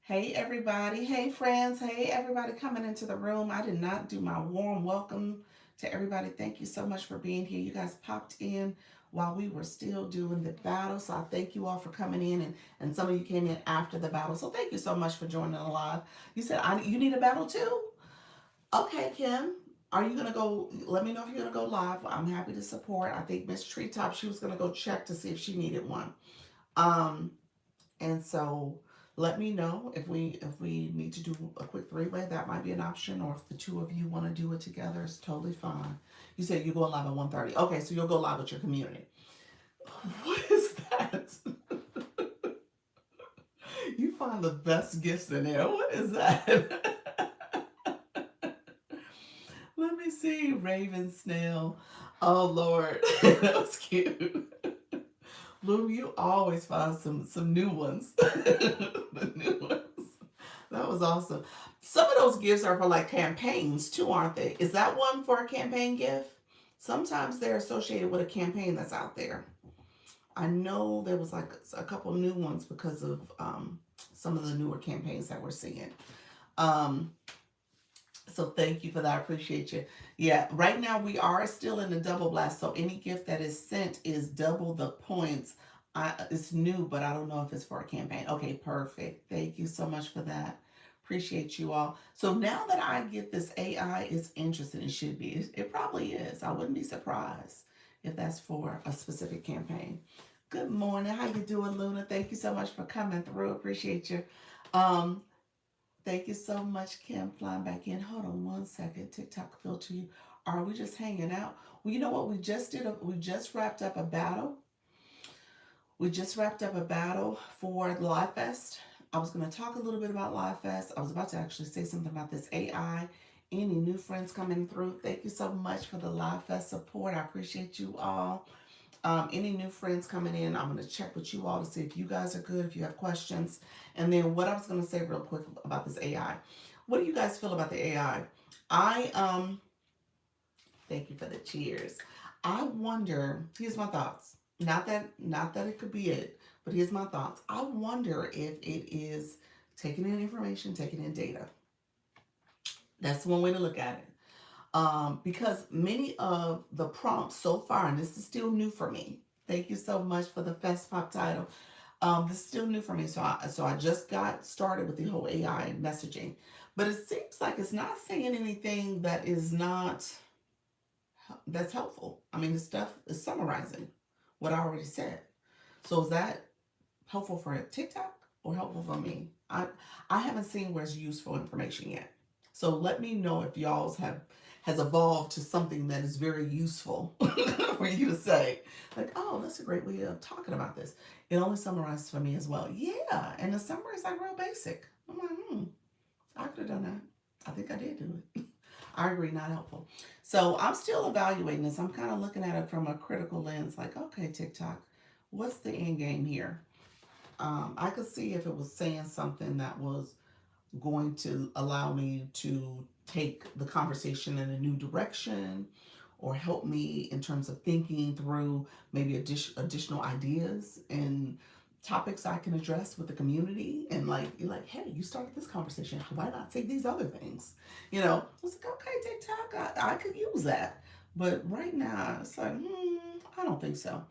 Hey, everybody. Hey, friends. Hey, everybody coming into the room. I did not do my warm welcome to everybody. Thank you so much for being here. You guys popped in while we were still doing the battle. So I thank you all for coming in, and some of you came in after the battle. So thank you so much for joining the live. You said you need a battle too? Okay, Kim. Are you gonna go? Let me know if you're gonna go live. I'm happy to support. I think Miss Treetop, she was gonna go check to see if she needed one. Um, and so let me know if we need to do a quick three-way. That might be an option, or if the two of you want to do it together, it's totally fine. You said you go live at 1:30. Okay, so you'll go live with your community. What is that? You find the best gifts in there. What is that? Let me see. Raven Snail. Oh Lord. That was cute. Bloom, you always find some new ones. The new ones. That was awesome. Some of those gifts are for like campaigns too, aren't they? Is that one for a campaign gift? Sometimes they're associated with a campaign that's out there. I know there was like a couple new ones because of some of the newer campaigns that we're seeing. Um, so thank you for that. I appreciate you. Yeah, right now we are still in the double blast. So any gift that is sent is double the points. It's new, but I don't know if it's for a campaign. Okay, perfect. Thank you so much for that. Appreciate you all. So now that I get this AI is interested, it should be. It probably is. I wouldn't be surprised if that's for a specific campaign. Good morning. How you doing, Luna? Thank you so much for coming through. Appreciate you. Um, Thank you so much, Kim, flying back in. Hold on one second. TikTok filter you. Are we just hanging out? Well, you know what? We just did. We just wrapped up a battle. We just wrapped up a battle for Live Fest. I was going to talk a little bit about Live Fest. I was about to actually say something about this AI. Any new friends coming through? Thank you so much for the Live Fest support. I appreciate you all. Any new friends coming in, I'm going to check with you all to see if you guys are good, if you have questions. And then what I was going to say real quick about this AI. What do you guys feel about the AI? I thank you for the cheers. I wonder, here's my thoughts. Not that it could be it, but here's my thoughts. I wonder if it is taking in information, taking in data. That's one way to look at it. Because many of the prompts so far, and this is still new for me. Thank you so much for the Fest Pop title. This is still new for me, so I just got started with the whole AI messaging, but it seems like it's not saying anything that is not that's helpful. I mean, the stuff is summarizing what I already said. So is that helpful for TikTok or helpful for me? I haven't seen where it's useful information yet. So let me know if y'all's have has evolved to something that is very useful for you to say. Like, oh, that's a great way of talking about this. It only summarizes for me as well. Yeah, and the summary is like real basic. I'm like, I could have done that. I think I did do it. I agree, not helpful. So I'm still evaluating this. I'm kind of looking at it from a critical lens, like, okay, TikTok, what's the end game here? I could see if it was saying something that was going to allow me to take the conversation in a new direction or help me in terms of thinking through maybe additional ideas and topics I can address with the community. And like, you're like, hey, you started this conversation, why not say these other things? I was like, okay, TikTok, I could use that. But right now it's like, I don't think so.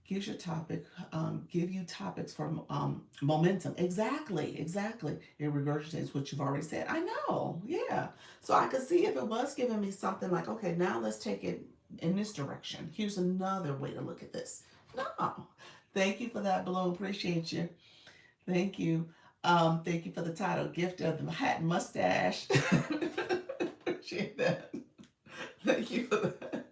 Gives your topic, give you topics for momentum. Exactly. It regurgitates what you've already said. I know, yeah. So I could see if it was giving me something like, okay, now let's take it in this direction. Here's another way to look at this. No. Thank you for that, Bloom. Appreciate you. Thank you. Thank you for the title, Gift of the Hat and Mustache. Appreciate that. Thank you for that.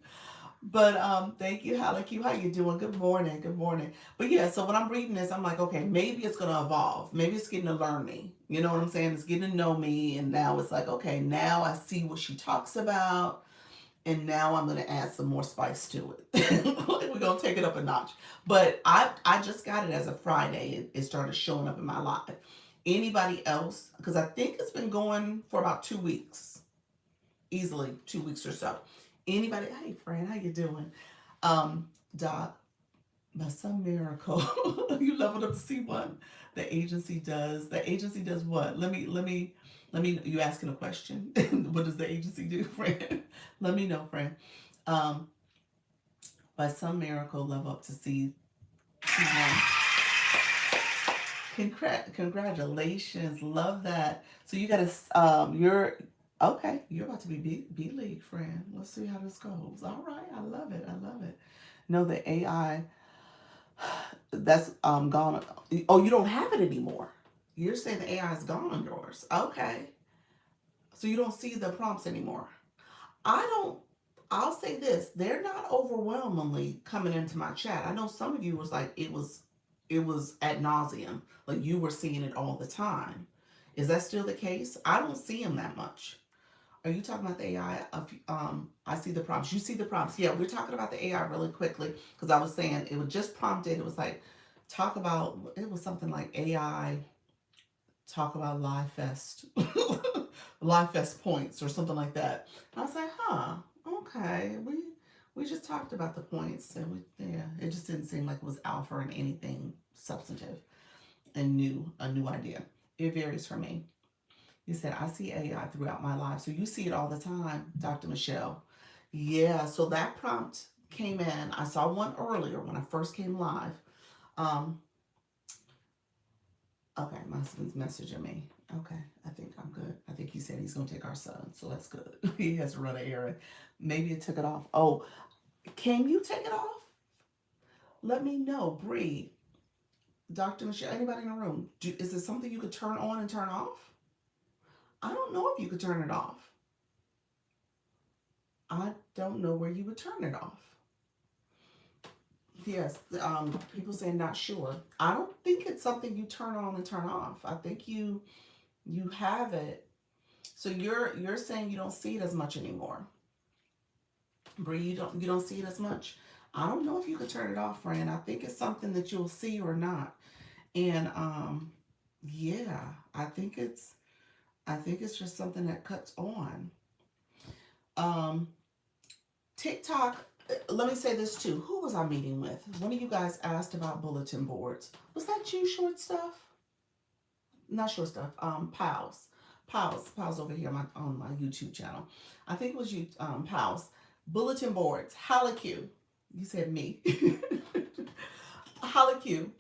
But thank you, Halaku. How you doing? Good morning. Good morning. But yeah, so when I'm reading this, I'm like, okay, maybe it's gonna evolve. Maybe it's getting to learn me. You know what I'm saying? It's getting to know me, and now it's like, okay, now I see what she talks about, and now I'm going to add some more spice to it. We're going to take it up a notch. But I just got it as a Friday. It started showing up in my live. Anybody else? Because I think it's been going for about 2 weeks, easily 2 weeks or so. Anybody? Hey, Fran, how you doing? Doc, by some miracle, you leveled up to C1. The agency does. The agency does what? Let me. You asking a question? What does the agency do, Fran? Let me know, Fran. Um, by some miracle, level up to C1. Congratulations, love that. So you got to you're okay. You're about to be B League, friend. Let's see how this goes. All right, I love it. I love it. No, the AI that's gone. Oh, you don't have it anymore. You're saying the AI is gone on yours. Okay, so you don't see the prompts anymore. I don't. I'll say this: they're not overwhelmingly coming into my chat. I know some of you was like it was ad nauseum, like you were seeing it all the time. Is that still the case? I don't see them that much. Are you talking about the AI? I see the prompts. You see the prompts. Yeah, we're talking about the AI really quickly because I was saying it was just prompted. It was like talk about. It was something like AI talk about Live Fest, Live Fest points or something like that. And I was like, huh, okay, we just talked about the points and yeah, it just didn't seem like it was offering anything substantive and new, a new idea. It varies for me. You said I see AI throughout my life, so you see it all the time, Dr. Michelle. Yeah, so that prompt came in. I saw one earlier when I first came live. Um, Okay, my husband's messaging me. Okay, I think I'm good. I think he said he's gonna take our son, so that's good. He has to run an errand. Maybe it took it off. Oh, can you take it off? Let me know, Bree, Dr. Michelle, anybody in the room. Is it something you could turn on and turn off? I don't know if you could turn it off. I don't know where you would turn it off. Yes, people saying not sure. I don't think it's something you turn on and turn off. I think you have it. So you're saying you don't see it as much anymore. Bree, you don't see it as much. I don't know if you could turn it off, friend. I think it's something that you'll see or not. And yeah, I think it's just something that cuts on. Um, TikTok. Let me say this too. Who was I meeting with? One of you guys asked about bulletin boards. Was that you, short stuff? Not short stuff. Pals over here on my YouTube channel. I think it was you, Pals. Bulletin boards. Halaku. You said me. Halaku.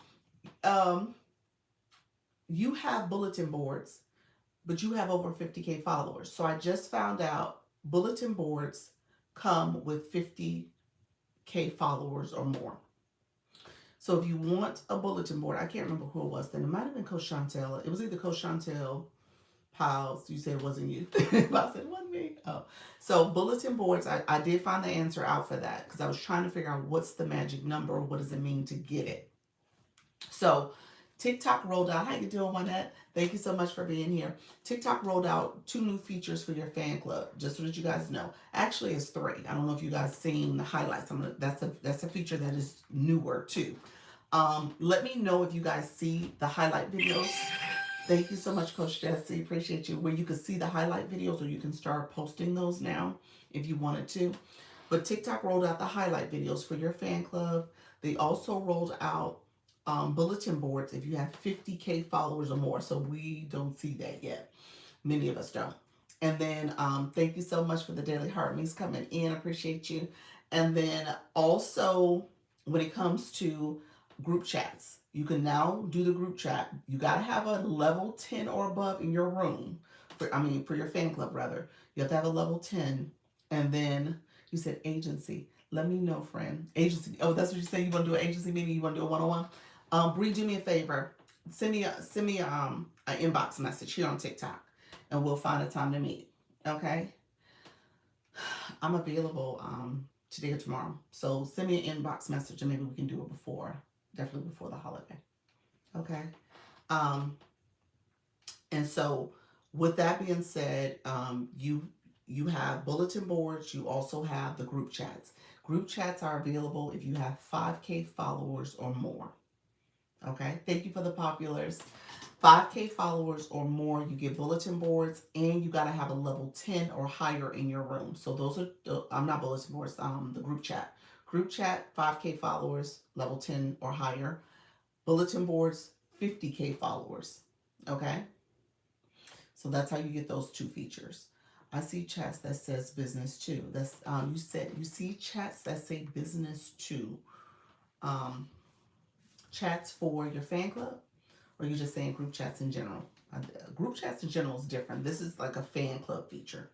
Um, you have bulletin boards, but you have over 50K followers. So I just found out bulletin boards come with 50K followers or more. So if you want a bulletin board, I can't remember who it was then. It might have been Coach Chantel. It was either Coach Chantel, Piles. You said it wasn't you. I said it wasn't me. Oh. So bulletin boards, I did find the answer out for that because I was trying to figure out what's the magic number, what does it mean to get it. So TikTok rolled out. How you doing, Juanette? Thank you so much for being here. TikTok rolled out 2 new features for your fan club, just so that you guys know. Actually, it's 3. I don't know if you guys seen the highlights. That's a feature that is newer too. Let me know if you guys see the highlight videos. Thank you so much, Coach Jesse. Appreciate you. Where you can see the highlight videos, or you can start posting those now if you wanted to. But TikTok rolled out the highlight videos for your fan club. They also rolled out bulletin boards if you have 50K followers or more. So we don't see that yet. Many of us don't. And then thank you so much for the Daily Heart Me's coming in. Appreciate you. And then also when it comes to group chats, you can now do the group chat. You got to have a level 10 or above in your room. For your fan club, rather. You have to have a level 10. And then you said agency. Let me know, friend. Agency. Oh, that's what you say. You want to do an agency meeting? You want to do a one-on-one? Bree, do me a favor. Send me an inbox message here on TikTok, and we'll find a time to meet. Okay? I'm available today or tomorrow. So send me an inbox message, and maybe we can do it definitely before the holiday. Okay? And so with that being said, you You have bulletin boards. You also have the group chats. Group chats are available if you have 5K followers or more. Okay, thank you for the populars. 5K followers or more, you get bulletin boards, and you got to have a level 10 or higher in your room. So those are I'm not bulletin boards, the group chat. Group chat, 5K followers, level 10 or higher. Bulletin boards, 50K followers. Okay, so that's how you get those two features. I see chats that says business too. That's you see chats that say business too. Um, chats for your fan club, or you're just saying group chats in general? Group chats in general is different. This is like a fan club feature.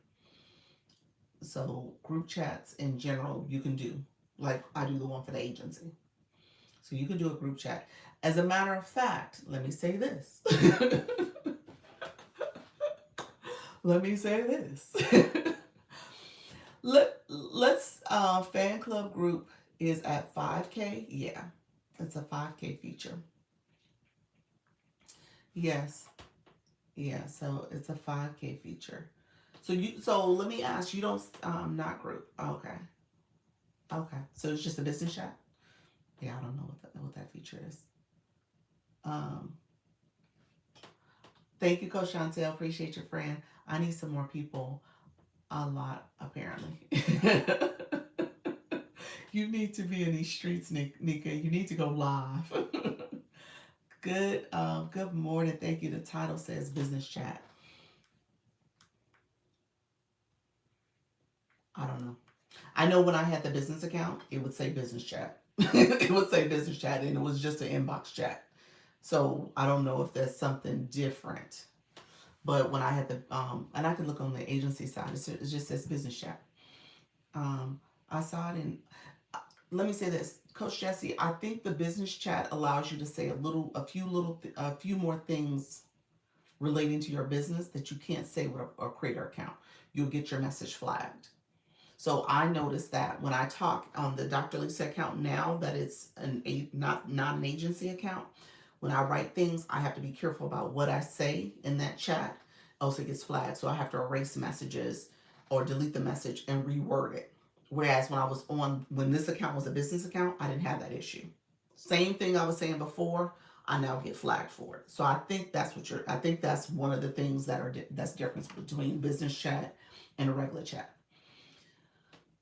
So group chats in general you can do, like I do the one for the agency. So you can do a group chat. As a matter of fact, let me say this. Let me say this. Let's fan club group is at 5K. Yeah, it's a 5K feature. Yes. Yeah, so it's a 5K feature. So let me ask, you don't not group. Okay. Okay. So it's just a business chat? Yeah, I don't know what that feature is. Um Thank you, Coach Chantel. Appreciate your friend. I need some more people. A lot, apparently. You need to be in these streets, Nika. You need to go live. Good morning. Thank you. The title says business chat. I don't know. I know when I had the business account, it would say business chat. It would say business chat, and it was just an inbox chat. So I don't know if there's something different. But when I had the and I can look on the agency side, it just says business chat. I saw it in. Let me say this, Coach Jesse. I think the business chat allows you to say a few more things relating to your business that you can't say with a creator account. You'll get your message flagged. So I noticed that when I talk on the Dr. Lisa account now that it's not an agency account, when I write things, I have to be careful about what I say in that chat, else it gets flagged. So I have to erase messages or delete the message and reword it. Whereas when this account was a business account, I didn't have that issue. Same thing I was saying before, I now get flagged for it. So I think I think that's one of the things that's difference between business chat and a regular chat.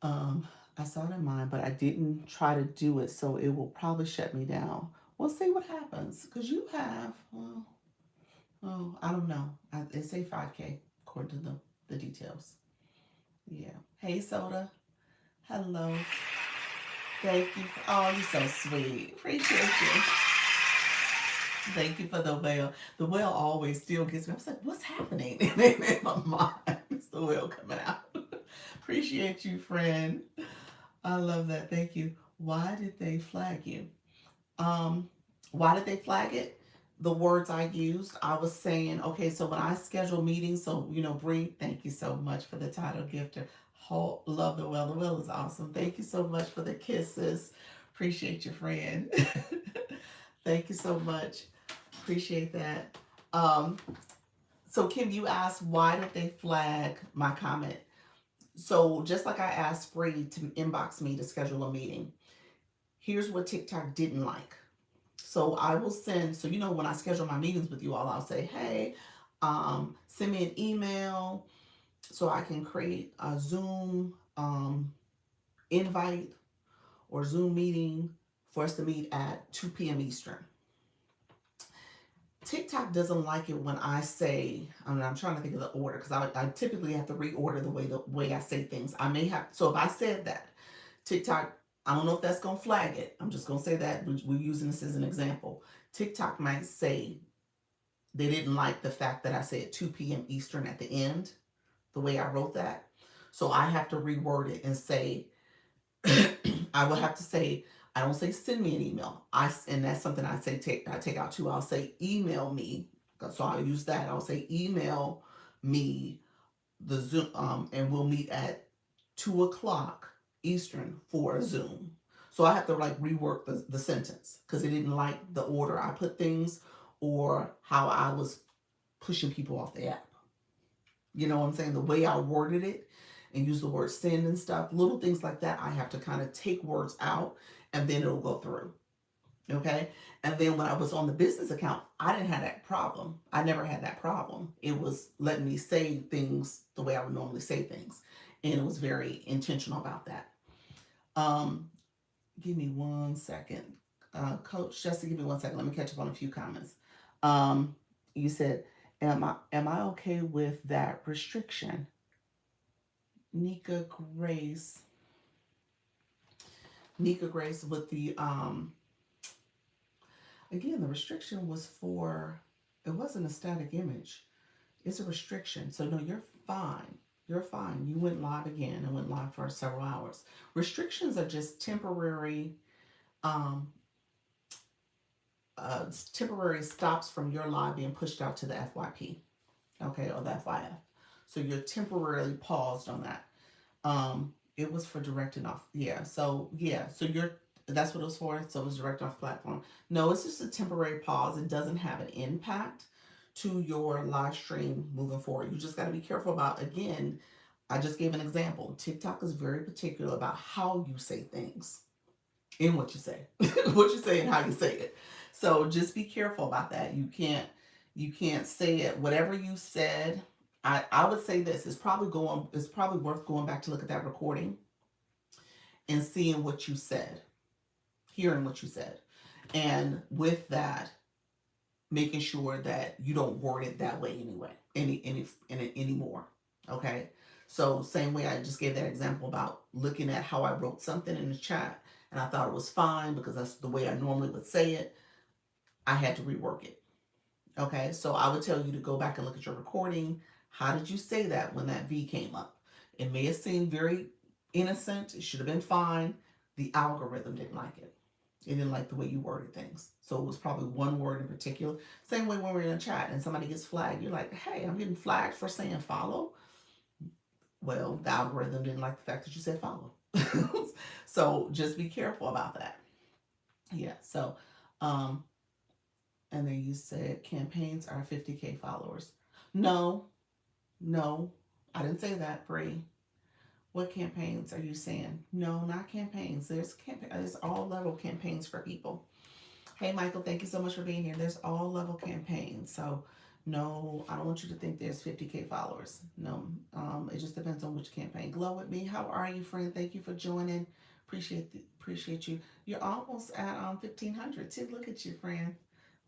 I saw it in mine, but I didn't try to do it, so it will probably shut me down. We'll see what happens, because you have, well, oh, I don't know. They say 5K according to the details. Yeah. Hey, Soda. Hello. Thank you. Oh, you're so sweet. Appreciate you. Thank you for the whale. The whale always still gets me. I was like, what's happening? In my mind, it's the whale coming out. Appreciate you, friend. I love that. Thank you. Why did they flag you? Um, why did they flag it? The words I used, I was saying, okay, so when I schedule meetings, so bring. Thank you so much for the title gifter. Love the well. The well is awesome. Thank you so much for the kisses. Appreciate your friend. Thank you so much. Appreciate that. Um, so Kim, you asked why did they flag my comment? So just like I asked Spree to inbox me to schedule a meeting, here's what TikTok didn't like. So I will send, so when I schedule my meetings with you all, I'll say, hey, send me an email so I can create a Zoom invite or Zoom meeting for us to meet at 2 p.m. Eastern. TikTok doesn't like it when I say, I'm trying to think of the order because I typically have to reorder the way I say things. I may have, so if I said that, TikTok, I don't know if that's going to flag it. I'm just going to say that. We're using this as an example. TikTok might say they didn't like the fact that I said 2 p.m. Eastern at the end, the way I wrote that. So I have to reword it and say, I will have to say, I don't say send me an email. And that's something I take out too. I'll say email me. So I'll use that. I'll say email me the Zoom, and we'll meet at 2 o'clock Eastern for a Zoom. So I have to rework the sentence because it didn't like the order I put things or how I was pushing people off the app. You know what I'm saying? The way I worded it and use the word send and stuff, little things like that, I have to kind of take words out and then it'll go through. Okay. And then when I was on the business account, I didn't have that problem. I never had that problem. It was letting me say things the way I would normally say things. And it was very intentional about that. Um, Give me 1 second. Coach, just to give me 1 second, let me catch up on a few comments. Um, you said, am I okay with that restriction? Nika Grace, Nika Grace with the again, the restriction was for, it wasn't a static image. It's a restriction. So no, you're fine. You're fine. You went live again and went live for several hours. Restrictions are just um, temporary stops from your live being pushed out to the FYP, okay, or the FYF. So you're temporarily paused on that. It was for directing off. So you're, that's what it was for. So it was direct off platform. No, it's just a temporary pause. It doesn't have an impact to your live stream moving forward. You just got to be careful about, again, I just gave an example. TikTok is very particular about how you say things and what you say, what you say and how you say it. So just be careful about that. You can't say it whatever you said. I would say this, it's probably worth going back to look at that recording and seeing what you said, hearing what you said. And with that, making sure that you don't word it that way anyway, anymore. Okay. So same way I just gave that example about looking at how I wrote something in the chat and I thought it was fine because that's the way I normally would say it. I had to rework it. Okay. So I would tell you to go back and look at your recording. How did you say that when that V came up? It may have seemed very innocent. It should have been fine. The algorithm didn't like it. It didn't like the way you worded things. So it was probably one word in particular. Same way when we're in a chat and somebody gets flagged, you're like, hey, I'm getting flagged for saying follow. Well, the algorithm didn't like the fact that you said follow. So just be careful about that. Yeah. So, um, and then you said campaigns are 50K followers. No, no, I didn't say that, Bree. What campaigns are you saying? No, not campaigns. There's all level campaigns for people. Hey, Michael, thank you so much for being here. There's all level campaigns. So, no, I don't want you to think there's 50K followers. No, it just depends on which campaign. Glow with me. How are you, friend? Thank you for joining. Appreciate you. You're almost at 1,500 too. Look at you, friend.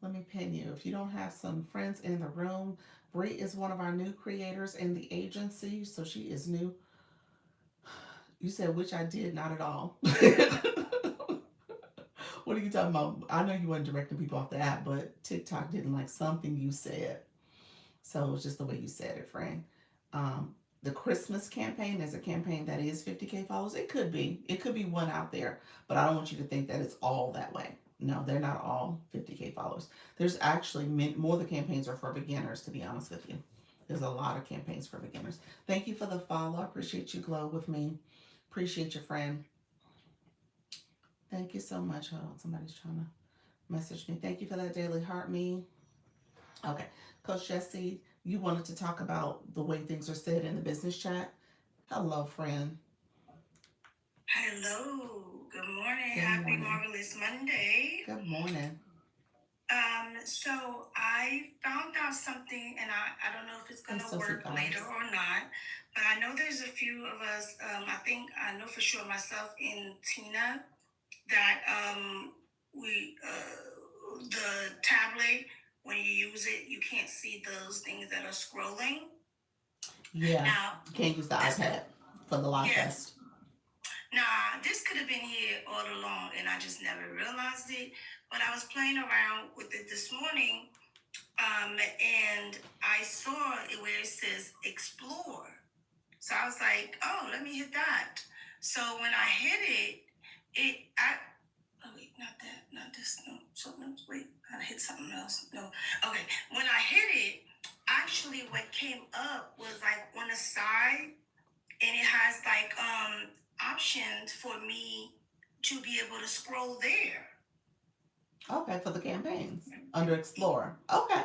Let me pin you. If you don't have some friends in the room, Brie is one of our new creators in the agency, so she is new. You said which I did, not at all. What are you talking about? I know you weren't directing people off the app, but TikTok didn't like something you said. So it was just the way you said it, friend. The Christmas campaign is a campaign that is 50K followers. It could be. It could be one out there, but I don't want you to think that it's all that way. No, they're not all 50K followers. There's actually more of the campaigns are for beginners, to be honest with you. There's a lot of campaigns for beginners. Thank you for the follow. I appreciate you, Glow, with me. Appreciate your friend. Thank you so much. Hold on, somebody's trying to message me. Thank you for that daily heart me. Okay, Coach Jesse, you wanted to talk about the way things are said in the business chat. Hello, friend. Hello. Good morning. Good Happy morning. Marvelous Monday. Good morning. So I found out something, and I don't know if it's Hey, gonna Sophie work later Vibes. or not, but I know there's a few of us. I think I know for sure myself and Tina that we the tablet, when you use it, you can't see those things that are scrolling. Yeah, Now you can't use the this could, iPad for the live yeah. fest. Nah, this could have been here all along, and I just never realized it. But I was playing around with it this morning, and I saw it where it says explore. So I was like, oh, let me hit that. So when I hit it, oh wait, not that, not this, no, something else. Wait, I hit something else. No, okay. When I hit it, actually what came up was like on the side, and it has like options for me to be able to scroll there. Okay, for the campaigns under Explorer. Okay.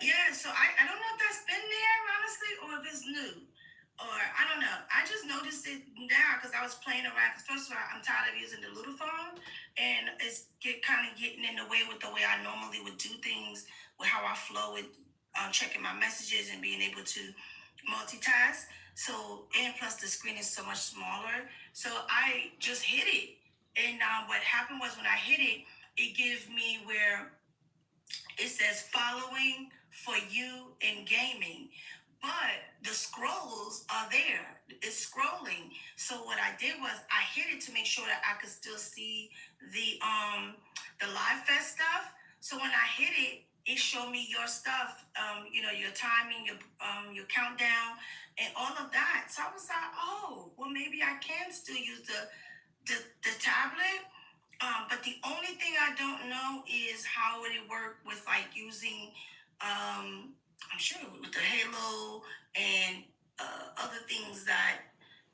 Yeah, so I don't know if that's been there honestly, or if it's new. Or I don't know. I just noticed it now because I was playing around. Because first of all, I'm tired of using the little phone, and it's kind of getting in the way with the way I normally would do things, with how I flow with checking my messages and being able to multitask. So and plus the screen is so much smaller. So I just hit it, and what happened was when I hit it, it gives me where it says following for you in gaming, but the scrolls are there. It's scrolling. So what I did was I hit it to make sure that I could still see the live fest stuff. So when I hit it, it showed me your stuff, your timing, your countdown, and all of that. So I was like, oh, well, maybe I can still use the tablet. But the only thing I don't know is how would it work with like using, I'm sure with the Halo and other things that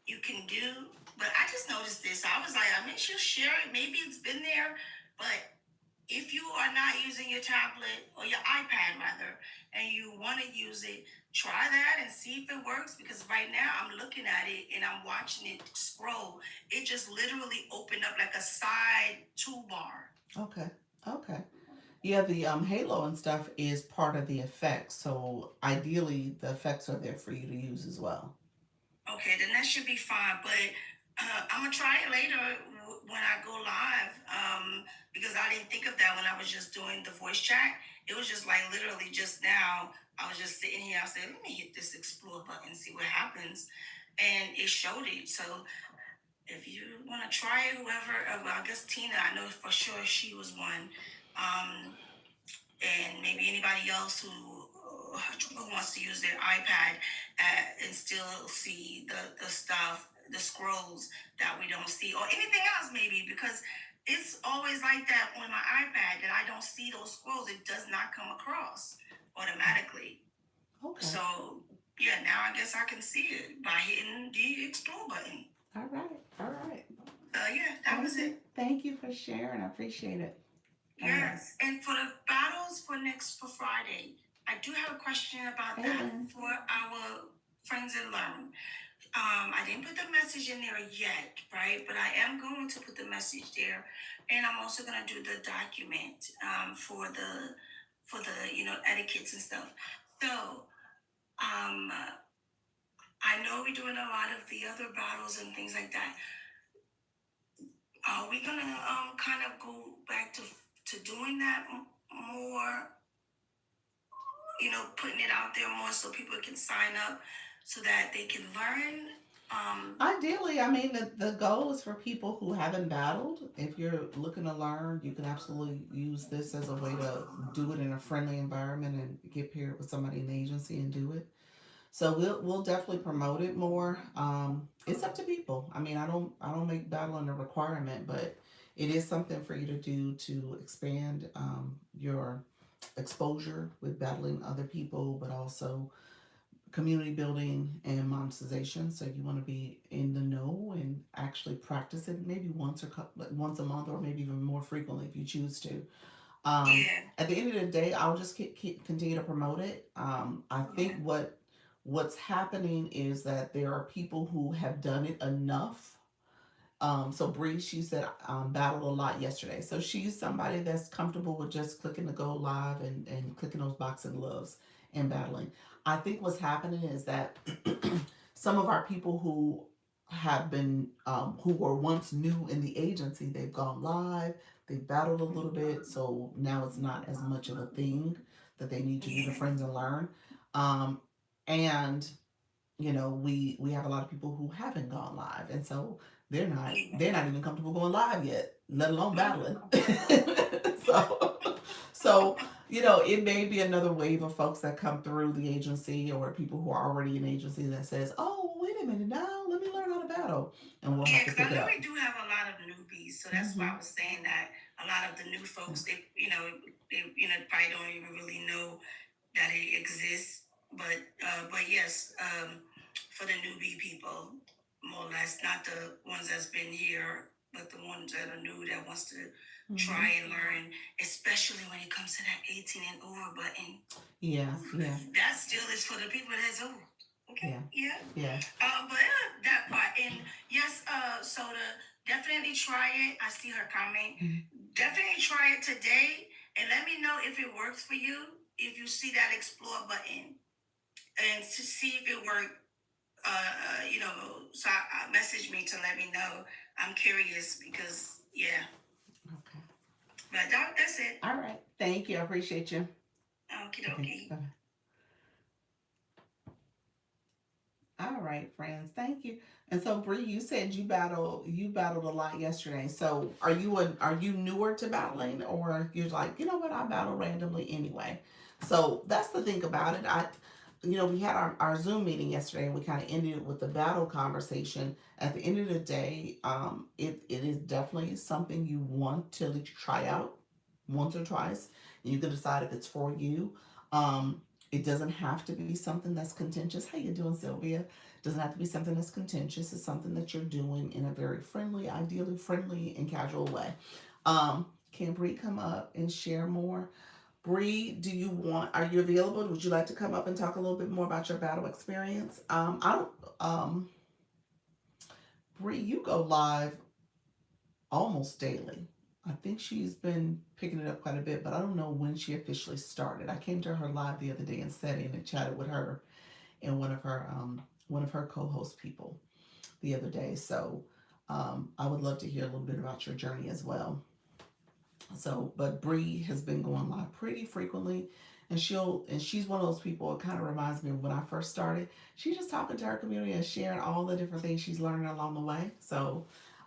you can do. But I just noticed this. I was like, I make sure share it. Maybe it's been there, but if you are not using your tablet or your iPad rather, and you want to use it, try that and see if it works. Because right now I'm looking at it and I'm watching it scroll. It just literally opened up like a side toolbar. Okay. Okay. Yeah, the halo and stuff is part of the effects. So ideally, the effects are there for you to use as well. Okay, then that should be fine. But I'm gonna try it later when I go live, because I didn't think of that when I was just doing the voice chat. It was just like literally just now. I was just sitting here. I said, "Let me hit this explore button, see what happens," and it showed it. So if you want to try it, whoever, well, I guess Tina, I know for sure she was one. Um, and maybe anybody else who wants to use their iPad and still see the stuff, the scrolls that we don't see, or anything else maybe, because it's always like that on my iPad that I don't see those scrolls. It does not come across automatically. Okay. So yeah, now I guess I can see it by hitting the explore button. All right. All right. Yeah, that Thank was you. it. Thank you for sharing. I appreciate it. All right. Yes, and for the battles for Friday, I do have a question about Hey, that Lynn. for our friends in Learn. I didn't put the message in there yet, right? But I am going to put the message there, and I'm also going to do the document for the etiquettes and stuff. So I know we're doing a lot of the other battles and things like that. Are we gonna kind of go back to doing that more, putting it out there more so people can sign up so that they can learn. Ideally, I mean, the goal is for people who haven't battled. If you're looking to learn, you can absolutely use this as a way to do it in a friendly environment and get paired with somebody in the agency and do it. So we'll definitely promote it more. It's up to people. I mean, I don't make battling a requirement, but it is something for you to do to expand your exposure with battling other people, but also community building and monetization. So you want to be in the know and actually practice it maybe once a month, or maybe even more frequently if you choose to. Yeah. At the end of the day, I'll just keep continue to promote it. I think Okay. what's happening is that there are people who have done it enough. So Bree, she said, battled a lot yesterday. So she's somebody that's comfortable with just clicking to go live and clicking those boxing gloves and battling. I think what's happening is that some of our people who have been, who were once new in the agency, they've gone live, they've battled a little bit. So now it's not as much of a thing that they need to do the Yeah. friends and learn. Um, and we have a lot of people who haven't gone live, and so they're not Yeah. they're not even comfortable going live yet, let alone battling. so so it may be another wave of folks that come through the agency, or people who are already in agency that says, oh, wait a minute, now let me learn how to battle, and we'll Yeah, have to because pick I it know up. we do have a lot of newbies, so that's why Hmm. I was saying that a lot of the new Yeah. folks, they probably don't even really know that it exists. But yes, for the newbie people, more or less, not the ones that's been here. but the ones that are new that wants to Mhm. try and learn, especially when it comes to that 18 and over button. Yeah, yeah, That still is for the people that's old. Okay, yeah, yeah. yeah. But that part, and yes, Soda, definitely try it. I see her comment. Mhm. Definitely try it today, and let me know if it works for you. If you see that explore button, and to see if it worked, so message me to let me know. I'm curious because yeah, Okay. but that's it. All right. Thank you. I appreciate you. Okie Okay. dokie. Bye. All right, friends. Thank you. And so, Bree, you said you battled a lot yesterday. So, are you newer to battling, or you're like, you know what, I battle randomly anyway? So that's the thing about it. We had our Zoom meeting yesterday, and we kind of ended it with the battle conversation. At the end of the day, it is definitely something you want to at least try out once or twice. And you can decide if it's for you. Um, it doesn't have to be something that's contentious. How you doing, Sylvia? Doesn't have to be something that's contentious. It's something that you're doing in a very friendly, ideally friendly and casual way. Can Bree come up and share more? Bree, are you available? Would you like to come up and talk a little bit more about your battle experience? I don't, Bree, you go live almost daily. I think she's been picking it up quite a bit, but I don't know when she officially started. I came to her live the other day and sat in and chatted with her and one of her co-host people the other day. So I would love to hear a little bit about your journey as well. So, but Bree has been going live pretty frequently, and she's one of those people. It kind of reminds me of when I first started. She's just talking to her community and sharing all the different things she's learning along the way. So,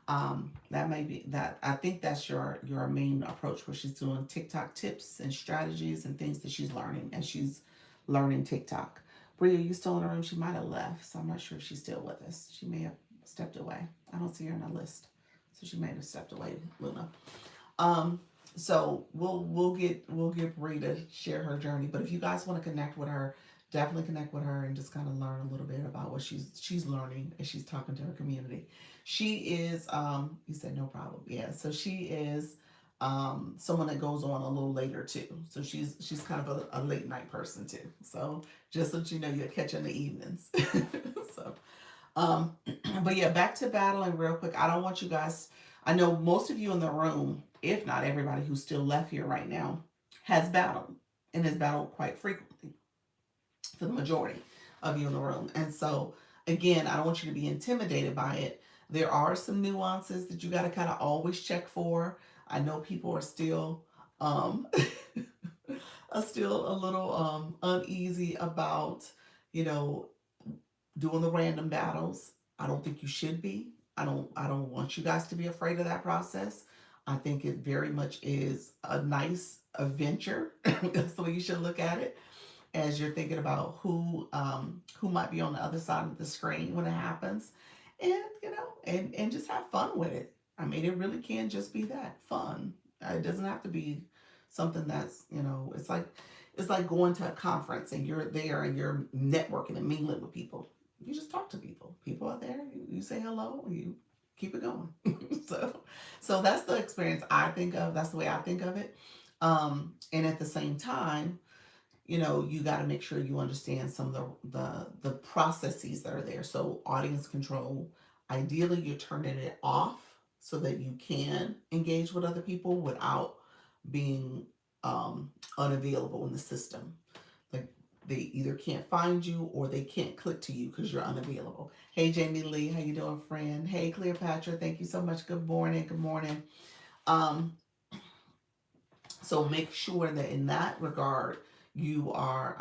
that may be that. I think that's your main approach, where she's doing TikTok tips and strategies and things that she's learning as she's learning TikTok. Bree, are you still in the room? She might have left, so I'm not sure if she's still with us. She may have stepped away. I don't see her on the list, so she may have stepped away, Luna. Um, so we'll get Bree to share her journey. But if you guys want to connect with her, definitely connect with her and just kind of learn a little bit about what she's learning as she's talking to her community. She is you said no problem. Yeah, so she is someone that goes on a little later too. So she's kind of a late night person too. So just so you know, you'll catch her in the evenings. So um, but yeah, back to battling real quick. I don't want you guys. I know most of you in the room, if not everybody who's still left here right now, has battled and has battled quite frequently for the majority of you in the room. And so, again, I don't want you to be intimidated by it. There are some nuances that you got to kind of always check for. I know people are still um, are still a little uneasy about, you know, doing the random battles. I don't think you should be. I don't want you guys to be afraid of that process. I think it very much is a nice adventure. That's the way you should look at it as you're thinking about who might be on the other side of the screen when it happens. And and just have fun with it. I mean, it really can just be that fun. It doesn't have to be something that's, it's like going to a conference and you're there and you're networking and mingling with people. You just talk to people. People are there. You say hello. You keep it going. so, so that's the experience I think of. That's the way I think of it. And at the same time, you got to make sure you understand some of the processes that are there. So audience control. Ideally, you're turning it off so that you can engage with other people without being unavailable in the system. Like they either can't find you or they can't click to you because you're unavailable. Hey Jamie Lee, how you doing, friend? Hey Cleopatra, thank you so much. Good morning. Good morning. Um, so make sure that in that regard, you are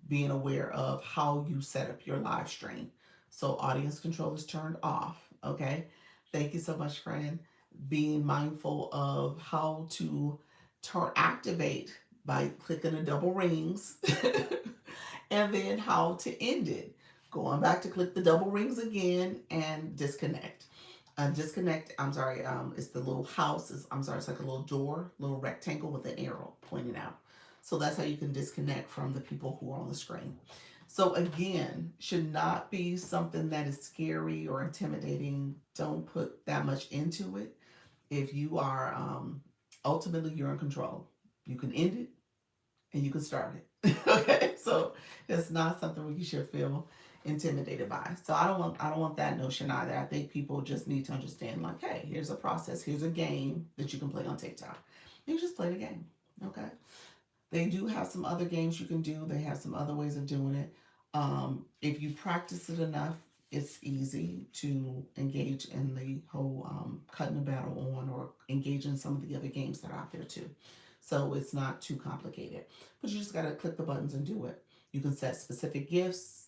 being aware of how you set up your live stream. So audience control is turned off. Okay. Thank you so much, friend. Being mindful of how to activate by clicking the double rings and then how to end it. Going back to click the double rings again and disconnect. Disconnect. I'm sorry. It's the little house. I'm sorry. It's like a little door, little rectangle with an arrow pointing out. So that's how you can disconnect from the people who are on the screen. So again, should not be something that is scary or intimidating. Don't put that much into it. If you are, ultimately you're in control. You can end it and you can start it. Okay, so it's not something where you should feel intimidated by. So I don't want that notion either. I think people just need to understand, like, hey, here's a process, here's a game that you can play on TikTok. You just play the game. Okay. They do have some other games you can do. They have some other ways of doing it. If you practice it enough, it's easy to engage in the whole, cutting the battle on, or engage in some of the other games that are out there too. So it's not too complicated. But you just got to click the buttons and do it. You can set specific gifts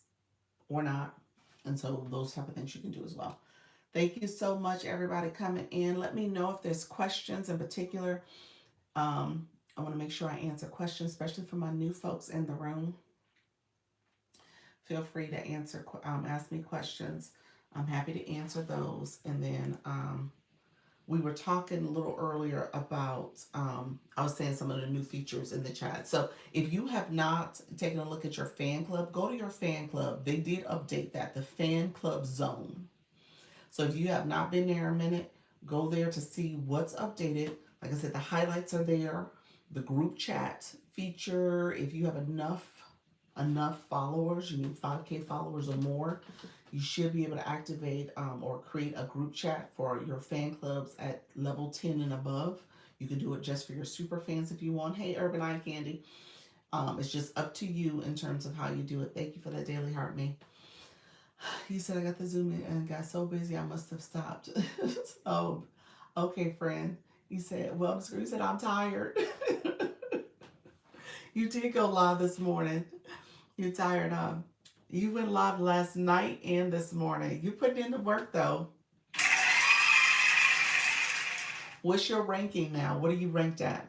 or not. And so those type of things you can do as well. Thank you so much, everybody, coming in. Let me know if there's questions in particular. I want to make sure I answer questions, especially for my new folks in the room. Feel free to ask me questions. I'm happy to answer those. And then we were talking a little earlier about, I was saying some of the new features in the chat. So if you have not taken a look at your fan club, go to your fan club. They did update that, the fan club zone. So if you have not been there a minute, go there to see what's updated. Like I said, the highlights are there. The group chat feature, if you have enough followers, you need 5K followers or more, you should be able to activate, or create a group chat for your fan clubs at level 10 and above. You can do it just for your super fans if you want. Hey, Urban Eye Candy. It's just up to you in terms of how you do it. Thank you for that daily heart, me. You said I got the Zoom and got so busy I must have stopped. Oh, okay, friend. You said, well, you said I'm tired. You did go live this morning. You're tired, huh? You went live last night and this morning. You put in the work though. What's your ranking now? What are you ranked at,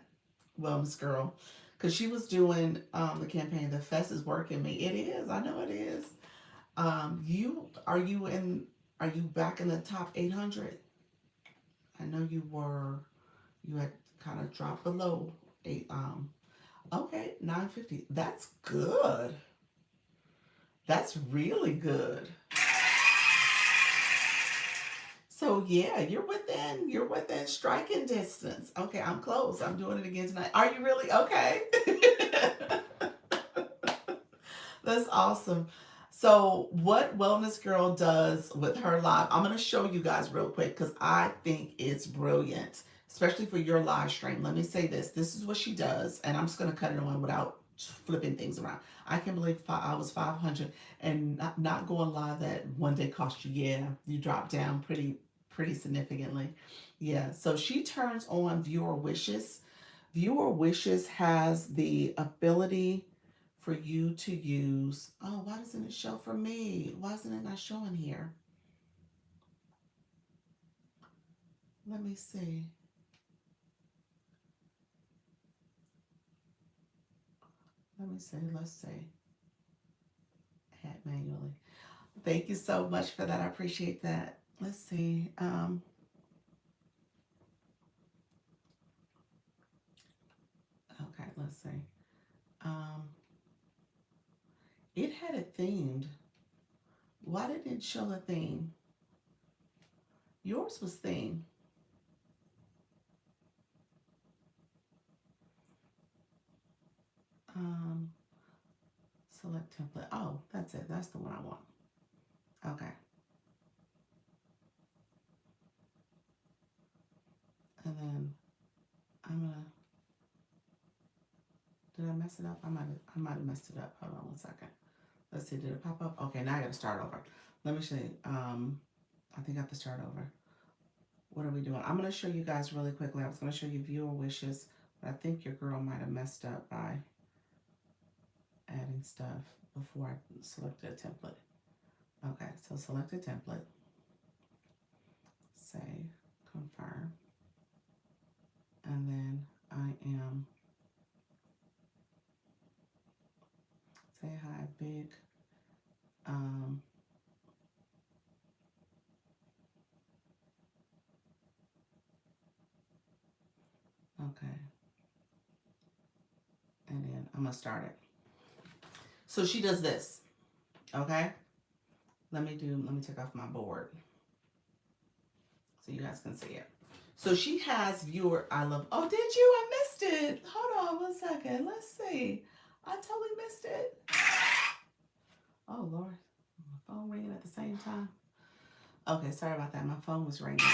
Wellness Girl? Because she was doing the campaign. The fest is working me. It is. I know it is. Are you back in the top 800? I know you were. You had kind of dropped below eight. Okay, 950. That's good. That's really good. So yeah, you're within striking distance. Okay, I'm close. I'm doing it again tonight. Are you really? Okay. That's awesome. So what Wellness Girl does with her live, I'm going to show you guys real quick because I think it's brilliant, especially for your live stream. Let me say this. This is what she does, and I'm just going to cut it on without flipping things around. I can't believe I was 500 and not going live that one day cost you. Yeah, you dropped down pretty significantly. Yeah, so she turns on viewer wishes. Viewer wishes has the ability for you to use. Oh, why doesn't it show for me? Why isn't it not showing here? Let me see. Let's see. Add manually. Thank you so much for that. I appreciate that. Let's see. Okay, let's see. Um, it had it themed. Why didn't it show the theme? Yours was themed. Um, select template. Oh, that's it. That's the one I want. Okay. And then I'm gonna. Did I mess it up? I might have messed it up. Hold on one second. Let's see. Did it pop up? Okay, now I gotta start over. Let me see. I think I have to start over. What are we doing? I'm gonna show you guys really quickly. I was gonna show you viewer wishes, but I think your girl might have messed up by adding stuff before I selected a template. Okay, so select a template. Save, confirm, and then I am say hi, big. Okay, and then I'm gonna start it. So she does this. Okay? Let me take off my board so you guys can see it. So she has viewer, oh, did you? I missed it. Hold on 1 second. Let's see. I totally missed it. Oh, Lord. My phone ringing at the same time. Okay, sorry about that. My phone was ringing.